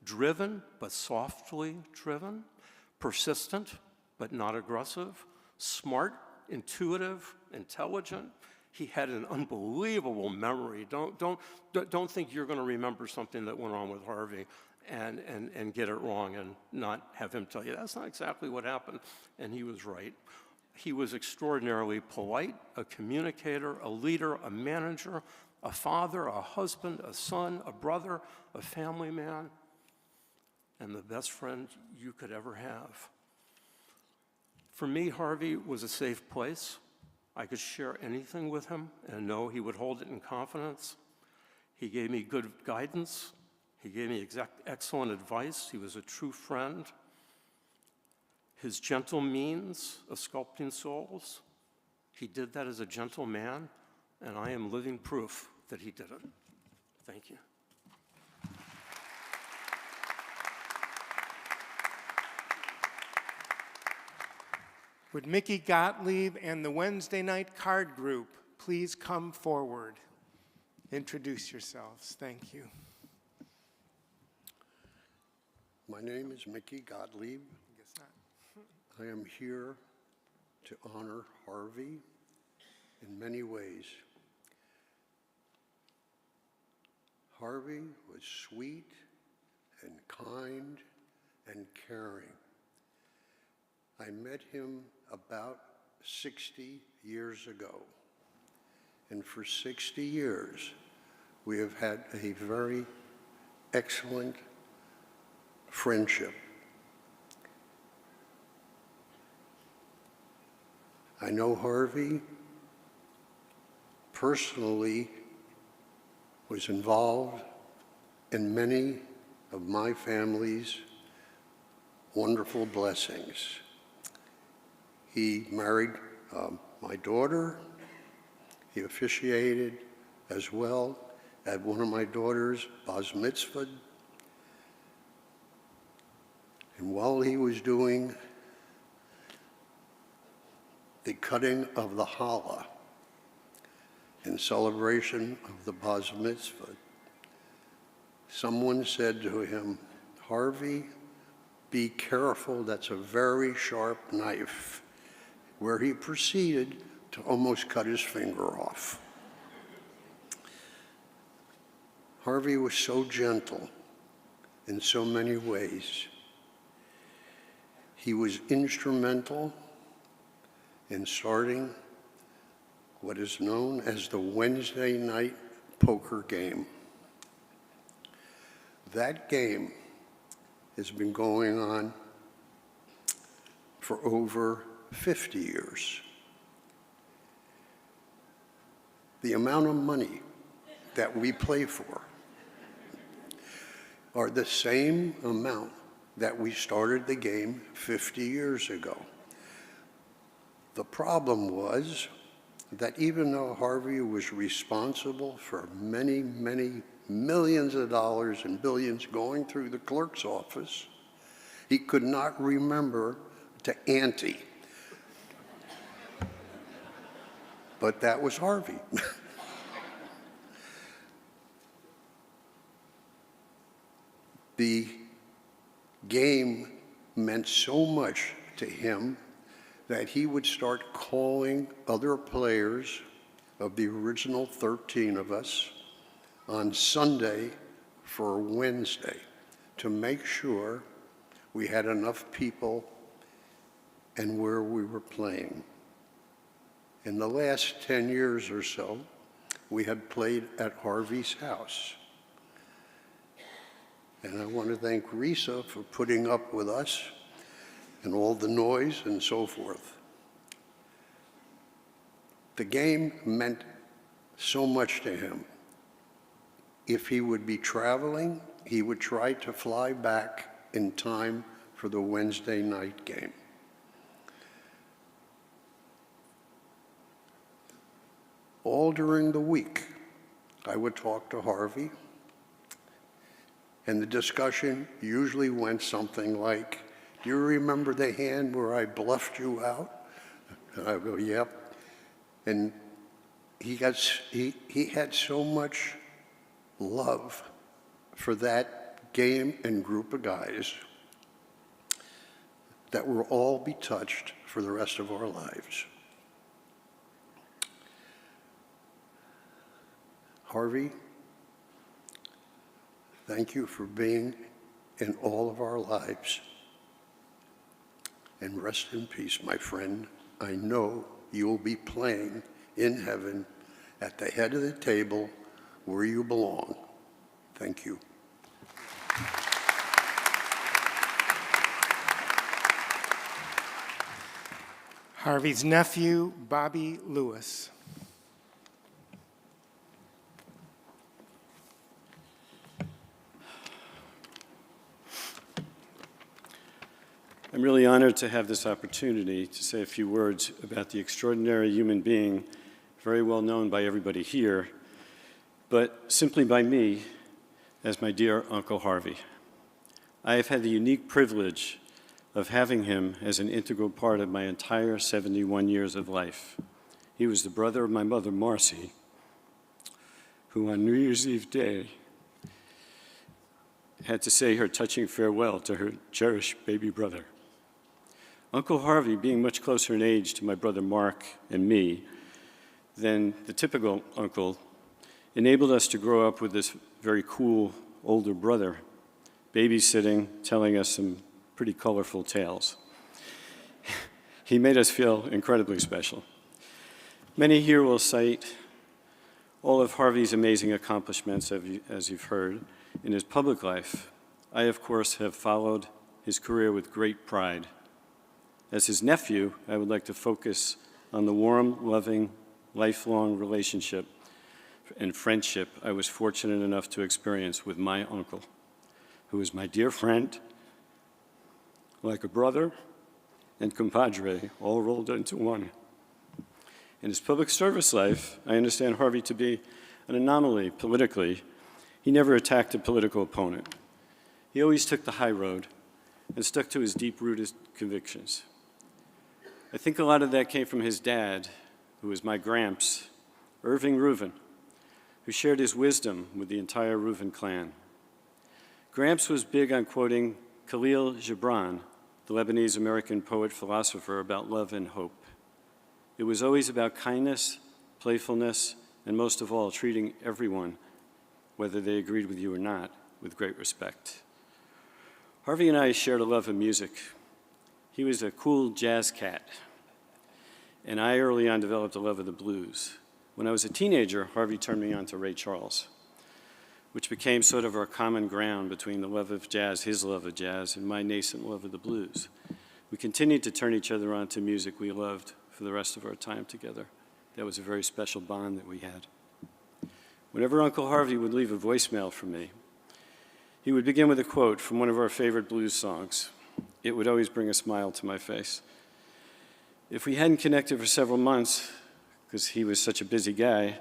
driven but softly driven, persistent but not aggressive, smart, intuitive, intelligent. He had an unbelievable memory. Don't think you're going to remember something that went on with Harvey and get it wrong and not have him tell you. That's not exactly what happened, and he was right. He was extraordinarily polite, a communicator, a leader, a manager, a father, a husband, a son, a brother, a family man, and the best friend you could ever have. For me, Harvey was a safe place. I could share anything with him and know he would hold it in confidence. He gave me good guidance. He gave me excellent advice. He was a true friend. His gentle means of sculpting souls, he did that as a gentle man, and I am living proof that he did it. Thank you. Would Mickey Gottlieb and the Wednesday night card group please come forward? Introduce yourselves. Thank you. My name is Mickey Gottlieb. I guess not. I am here to honor Harvey in many ways. Harvey was sweet and kind and caring. I met him about 60 years ago, and for 60 years we have had a very excellent friendship. I know Harvey personally was involved in many of my family's wonderful blessings. He married my daughter. He officiated as well at one of my daughter's bas mitzvah. And while he was doing the cutting of the challah in celebration of the bas mitzvah, someone said to him, "Harvey, Be careful, that's a very sharp knife, where he proceeded to almost cut his finger off. Harvey was so gentle in so many ways. He was instrumental in starting what is known as the Wednesday night poker game. That game has been going on for over 50 years. The amount of money that we play for are the same amount that we started the game 50 years ago. The problem was that even though Harvey was responsible for many, many millions of dollars and billions going through the clerk's office, he could not remember to ante. But that was Harvey. The game meant so much to him that he would start calling other players of the original 13 of us on Sunday for Wednesday to make sure we had enough people and where we were playing. In the last 10 years or so, we had played at Harvey's house. And I want to thank Risa for putting up with us and all the noise and so forth. The game meant so much to him. If he would be traveling, he would try to fly back in time for the Wednesday night game. All during the week, I would talk to Harvey, and the discussion usually went something like, "Do you remember the hand where I bluffed you out?" And I go, "Yep." And he had so much love for that game and group of guys that we'll all be touched for the rest of our lives. Harvey, thank you for being in all of our lives. And rest in peace, my friend. I know you will be playing in heaven at the head of the table where you belong. Thank you. Harvey's nephew, Bobby Lewis. I'm really honored to have this opportunity to say a few words about the extraordinary human being, very well known by everybody here, but simply by me as my dear Uncle Harvey. I have had the unique privilege of having him as an integral part of my entire 71 years of life. He was the brother of my mother, Marcy, who on New Year's Eve day had to say her touching farewell to her cherished baby brother. Uncle Harvey, being much closer in age to my brother Mark and me than the typical uncle, enabled us to grow up with this very cool older brother, babysitting, telling us some pretty colorful tales. He made us feel incredibly special. Many here will cite all of Harvey's amazing accomplishments, as you've heard, in his public life. I, of course, have followed his career with great pride. As his nephew, I would like to focus on the warm, loving, lifelong relationship and friendship I was fortunate enough to experience with my uncle, who is my dear friend, like a brother and compadre, all rolled into one. In his public service life, I understand Harvey to be an anomaly politically. He never attacked a political opponent. He always took the high road and stuck to his deep-rooted convictions. I think a lot of that came from his dad, who was my gramps, Ruvin, who shared his wisdom with the entire Ruvin clan. Gramps was big on quoting Khalil Gibran, the Lebanese-American poet-philosopher, about love and hope. It was always about kindness, playfulness, and most of all, treating everyone, whether they agreed with you or not, with great respect. Harvey and I shared a love of music. He was a cool jazz cat, and I early on developed a love of the blues. When I was a teenager, Harvey turned me on to Ray Charles, which became sort of our common ground between the love of jazz, his love of jazz, and my nascent love of the blues. We continued to turn each other on to music we loved for the rest of our time together. That was a very special bond that we had. Whenever Uncle Harvey would leave a voicemail for me, he would begin with a quote from one of our favorite blues songs. It would always bring a smile to my face. If we hadn't connected for several months, because he was such a busy guy,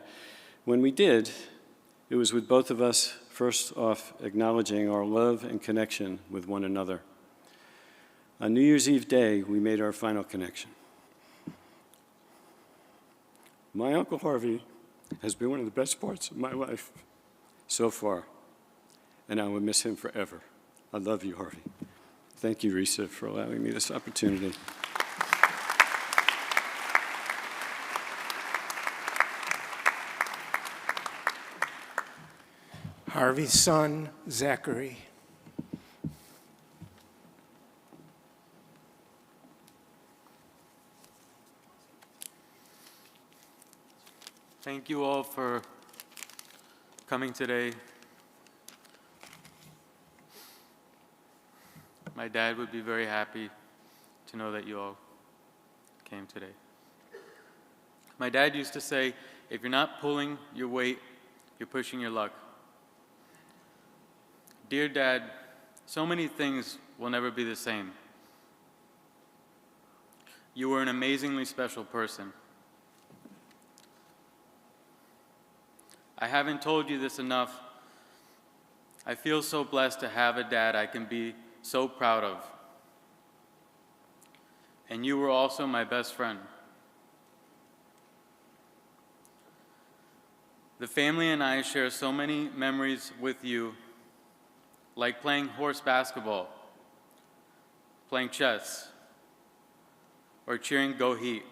when we did, it was with both of us first off acknowledging our love and connection with one another. On New Year's Eve day, we made our final connection. My Uncle Harvey has been one of the best parts of my life so far, and I will miss him forever. I love you, Harvey. Thank you, Risa, for allowing me this opportunity. Harvey's son, Zachary. Thank you all for coming today. My dad would be very happy to know that you all came today. My dad used to say, if you're not pulling your weight, you're pushing your luck. Dear Dad, so many things will never be the same. You were an amazingly special person. I haven't told you this enough. I feel so blessed to have a dad I can be so proud of. And you were also my best friend. The family and I share so many memories with you, like playing horse basketball, playing chess, or cheering Go Heat.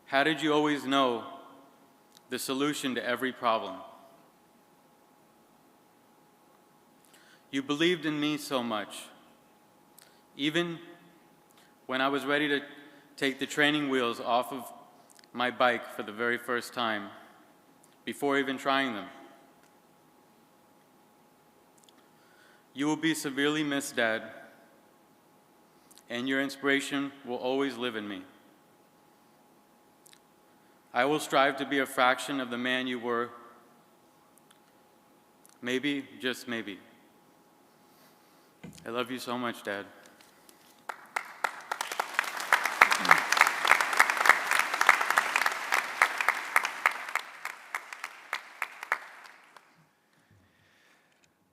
How did you always know the solution to every problem? You believed in me so much. Even when I was ready to take the training wheels off of my bike for the very first time, before even trying them. You will be severely missed, Dad, and your inspiration will always live in me. I will strive to be a fraction of the man you were. Maybe, just maybe. I love you so much, Dad.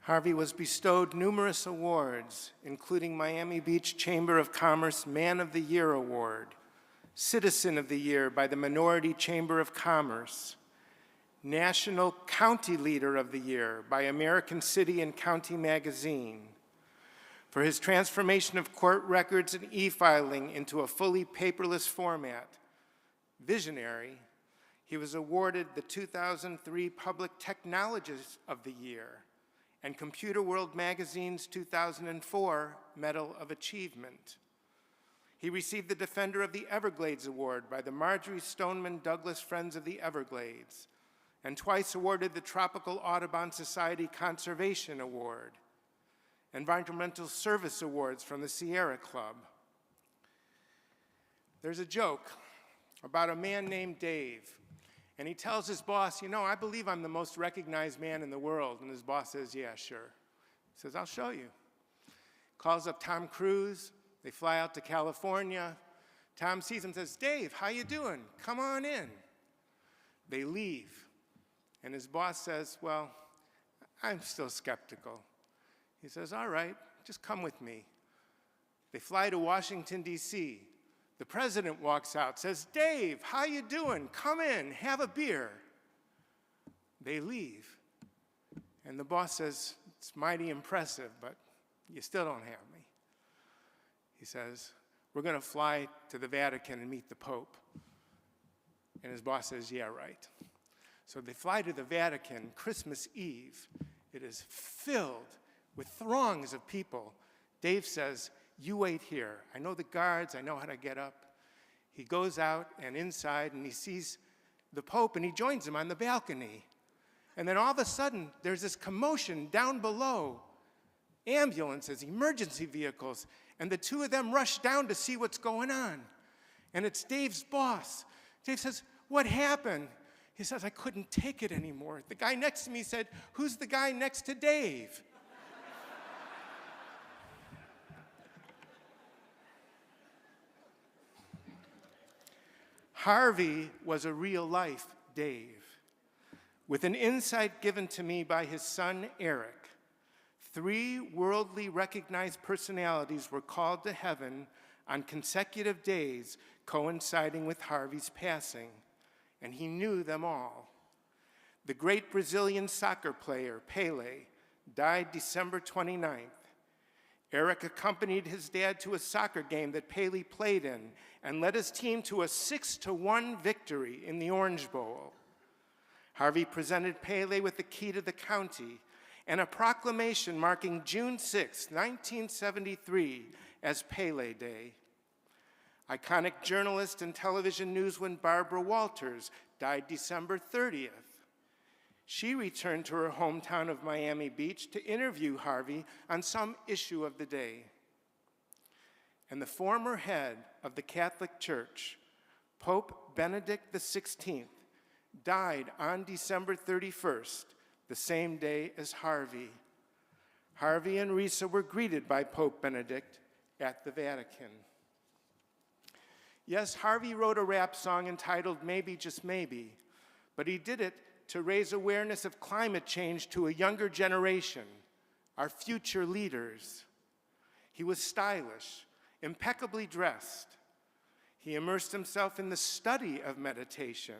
Harvey was bestowed numerous awards, including Miami Beach Chamber of Commerce Man of the Year Award, Citizen of the Year by the Minority Chamber of Commerce, National County Leader of the Year by American City and County Magazine, for his transformation of court records and e-filing into a fully paperless format. Visionary, he was awarded the 2003 Public Technologist of the Year and Computer World Magazine's 2004 Medal of Achievement. He received the Defender of the Everglades Award by the Marjorie Stoneman Douglas Friends of the Everglades, and twice awarded the Tropical Audubon Society Conservation Award, Environmental Service Awards from the Sierra Club. There's a joke about a man named Dave, and he tells his boss, you know, I believe I'm the most recognized man in the world. And his boss says, yeah, sure. He says, I'll show you. Calls up Tom Cruise. They fly out to California. Tom sees him and says, Dave, how you doing? Come on in. They leave. And his boss says, well, I'm still skeptical. He says, all right, just come with me. They fly to Washington, D.C. The president walks out, says, Dave, how you doing? Come in, have a beer. They leave. And the boss says, it's mighty impressive, but you still don't have me. He says, we're going to fly to the Vatican and meet the Pope. And his boss says, yeah, right. So they fly to the Vatican Christmas Eve. It is filled with throngs of people. Dave says, you wait here. I know the guards. I know how to get up. He goes out and inside, and he sees the Pope, and he joins him on the balcony. And then all of a sudden, there's this commotion down below. Ambulances, emergency vehicles, and the two of them rush down to see what's going on. And it's Dave's boss. Dave says, what happened? He says, I couldn't take it anymore. The guy next to me said, who's the guy next to Dave? Harvey was a real-life Dave, with an insight given to me by his son, Eric. 3 worldly recognized personalities were called to heaven on consecutive days coinciding with Harvey's passing, and he knew them all. The great Brazilian soccer player, Pelé, died December 29th. Eric accompanied his dad to a soccer game that Pelé played in and led his team to a 6-1 victory in the Orange Bowl. Harvey presented Pelé with the key to the county and a proclamation marking June 6, 1973 as Pelé Day. Iconic journalist and television newswoman Barbara Walters died December 30th. She returned to her hometown of Miami Beach to interview Harvey on some issue of the day. And the former head of the Catholic Church, Pope Benedict XVI, died on December 31st, the same day as Harvey. Harvey and Risa were greeted by Pope Benedict at the Vatican. Yes, Harvey wrote a rap song entitled Maybe Just Maybe, but he did it to raise awareness of climate change to a younger generation, our future leaders. He was stylish, impeccably dressed. He immersed himself in the study of meditation,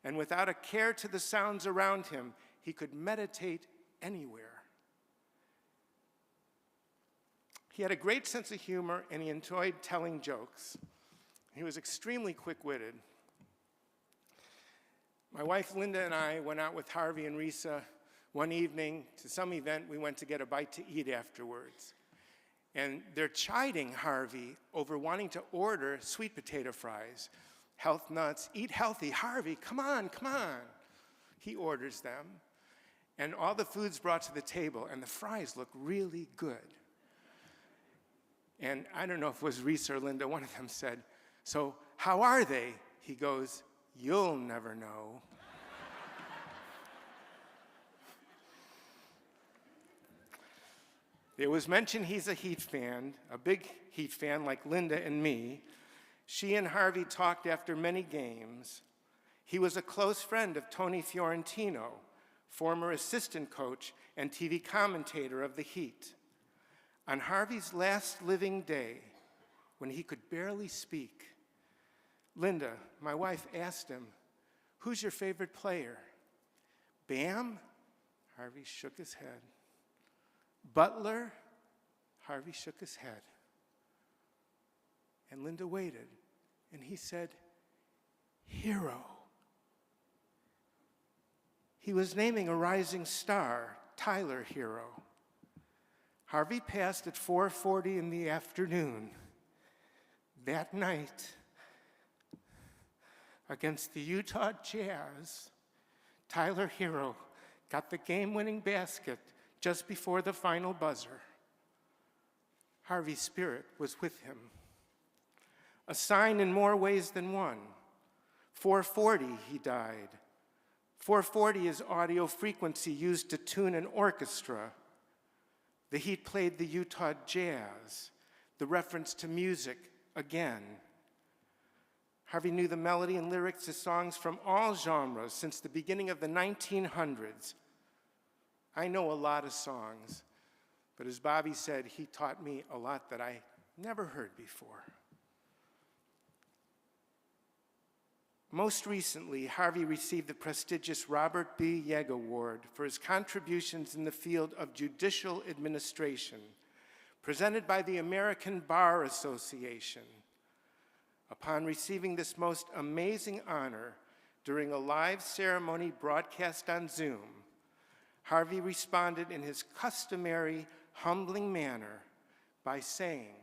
and without a care to the sounds around him, he could meditate anywhere. He had a great sense of humor, and he enjoyed telling jokes. He was extremely quick-witted. My wife Linda and I went out with Harvey and Risa one evening to some event. We went to get a bite to eat afterwards. And they're chiding Harvey over wanting to order sweet potato fries. Health nuts, eat healthy. Harvey, come on, come on. He orders them. And all the food's brought to the table, and the fries look really good. And I don't know if it was Risa or Linda, one of them said, so how are they? He goes, you'll never know. It was mentioned he's a Heat fan, a big Heat fan like Linda and me. She and Harvey talked after many games. He was a close friend of Tony Fiorentino, former assistant coach and TV commentator of the Heat. On Harvey's last living day, when he could barely speak, Linda, my wife, asked him, who's your favorite player? Bam? Harvey shook his head. Butler? Harvey shook his head. And Linda waited, and he said, Hero. He was naming a rising star, Tyler Hero. Harvey passed at 4:40 in the afternoon. That night, against the Utah Jazz, Tyler Hero got the game-winning basket just before the final buzzer. Harvey's spirit was with him. A sign in more ways than one. 4:40 he died. 440 is audio frequency used to tune an orchestra. The Heat played the Utah Jazz, the reference to music again. Harvey knew the melody and lyrics to songs from all genres since the beginning of the 1900s. I know a lot of songs, but as Bobby said, he taught me a lot that I never heard before. Most recently, Harvey received the prestigious Robert B. Yegg Award for his contributions in the field of judicial administration, presented by the American Bar Association. Upon receiving this most amazing honor during a live ceremony broadcast on Zoom, Harvey responded in his customary, humbling manner by saying,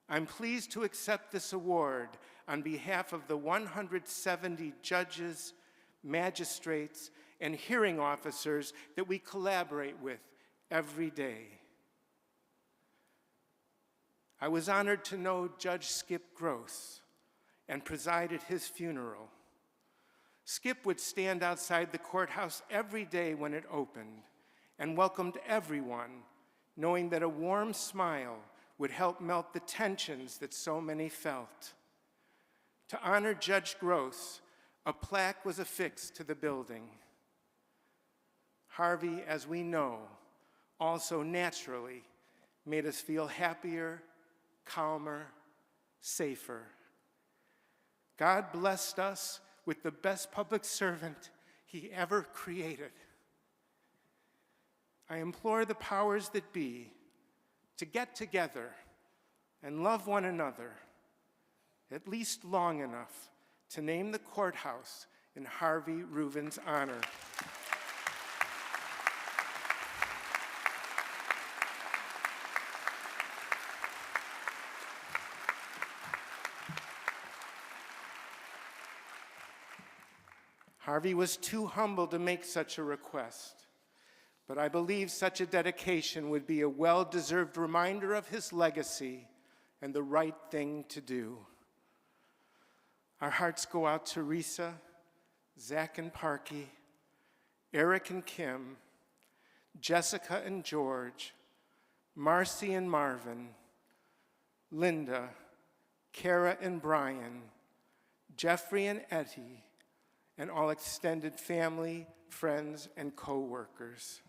"I'm pleased to accept this award on behalf of the 170 judges, magistrates, and hearing officers that we collaborate with every day." I was honored to know Judge Skip Gross and preside at his funeral. Skip would stand outside the courthouse every day when it opened and welcomed everyone, knowing that a warm smile would help melt the tensions that so many felt. To honor Judge Gross, a plaque was affixed to the building. Harvey, as we know, also naturally made us feel happier, calmer, safer. God blessed us with the best public servant he ever created. I implore the powers that be to get together and love one another, at least long enough to name the courthouse in Harvey Ruvin's honor. Harvey was too humble to make such a request, but I believe such a dedication would be a well-deserved reminder of his legacy and the right thing to do. Our hearts go out to Risa, Zach and Parky, Eric and Kim, Jessica and George, Marcy and Marvin, Linda, Kara and Brian, Jeffrey and Etty, and all extended family, friends, and co-workers.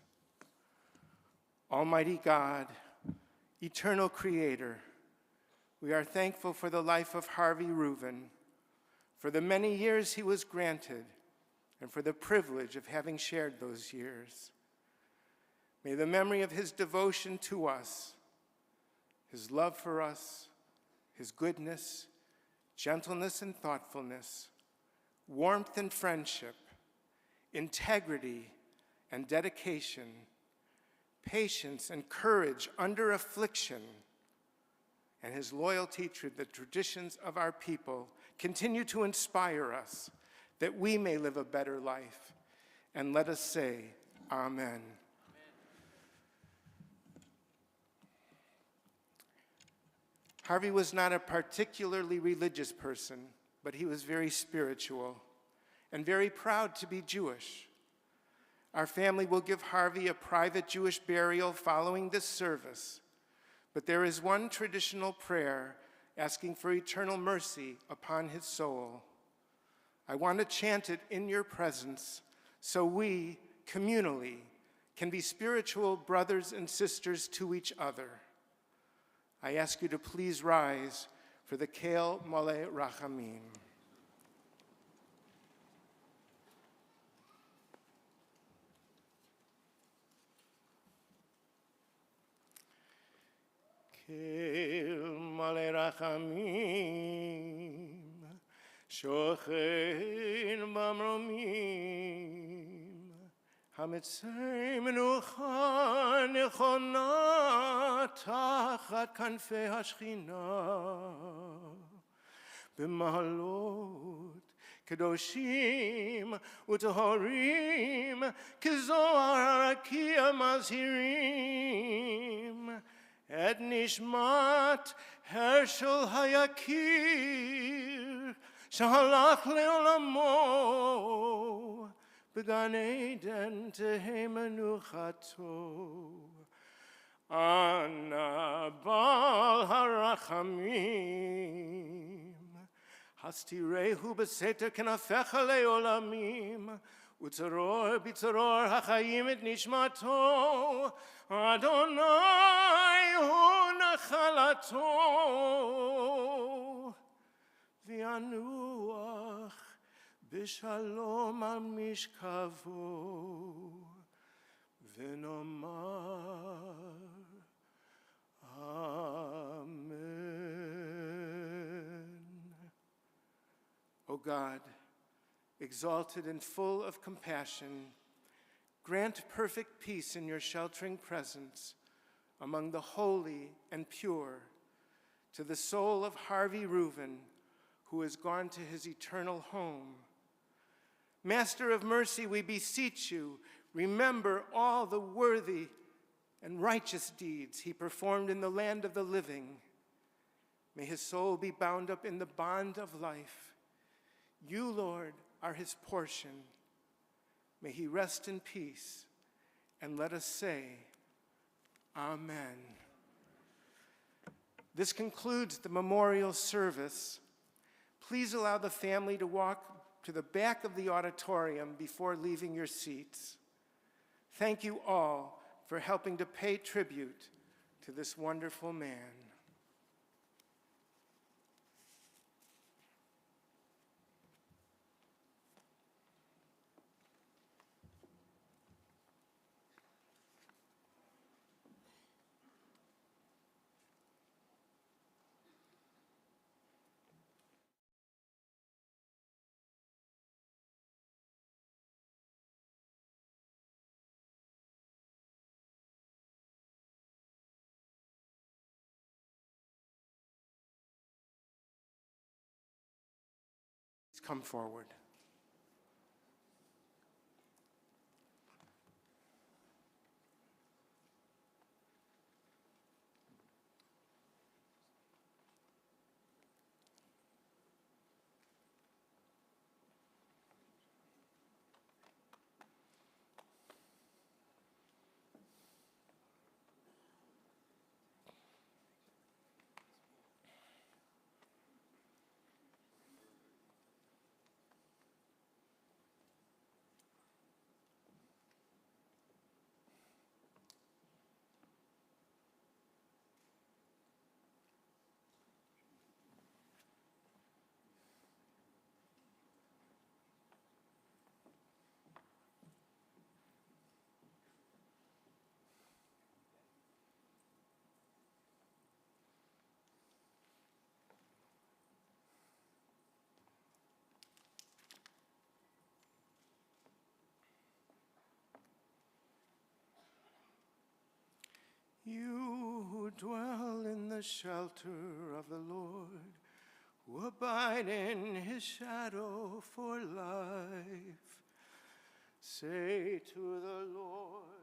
Almighty God, eternal Creator, we are thankful for the life of Harvey Rubin, for the many years he was granted, and for the privilege of having shared those years. May the memory of his devotion to us, his love for us, his goodness, gentleness and thoughtfulness, warmth and friendship, integrity and dedication, patience and courage under affliction, and his loyalty to the traditions of our people continue to inspire us that we may live a better life. And let us say, Amen. Harvey was not a particularly religious person, but he was very spiritual and very proud to be Jewish. Our family will give Harvey a private Jewish burial following this service, but there is one traditional prayer asking for eternal mercy upon his soul. I want to chant it in your presence so we, communally, can be spiritual brothers and sisters to each other. I ask you to please rise for the Kel Mole Rachamim. Kel Mole Rachamim, Shochen Bamromim, Hamitzay Menucha Nechona Tachat Kanfei HaShechina, B'mahalot Kedoshim U'Tahorim Kezohar HaRakia Mazhirim Et Nishmat Hershel Hayakir Shahalach Le'olamo Began Eden Tehei Menuchato Ana Bal HaRachamim Hastirehu B'Seter Kenafecha Le'olamim Utzaror B'Tzaror HaChayim Et Nishmato Adonai Hu Nachalato V'Yanuach בשלום על משכבו, ונאמר Amen. O God, exalted and full of compassion, grant perfect peace in your sheltering presence among the holy and pure to the soul of Harvey Rubin, who has gone to his eternal home. Master of mercy, we beseech you, remember all the worthy and righteous deeds he performed in the land of the living. May his soul be bound up in the bond of life. You, Lord, are his portion. May he rest in peace, and let us say, Amen. This concludes the memorial service. Please allow the family to walk to the back of the auditorium before leaving your seats. Thank you all for helping to pay tribute to this wonderful man. Please come forward. You who dwell in the shelter of the Lord, who abide in his shadow for life, say to the Lord,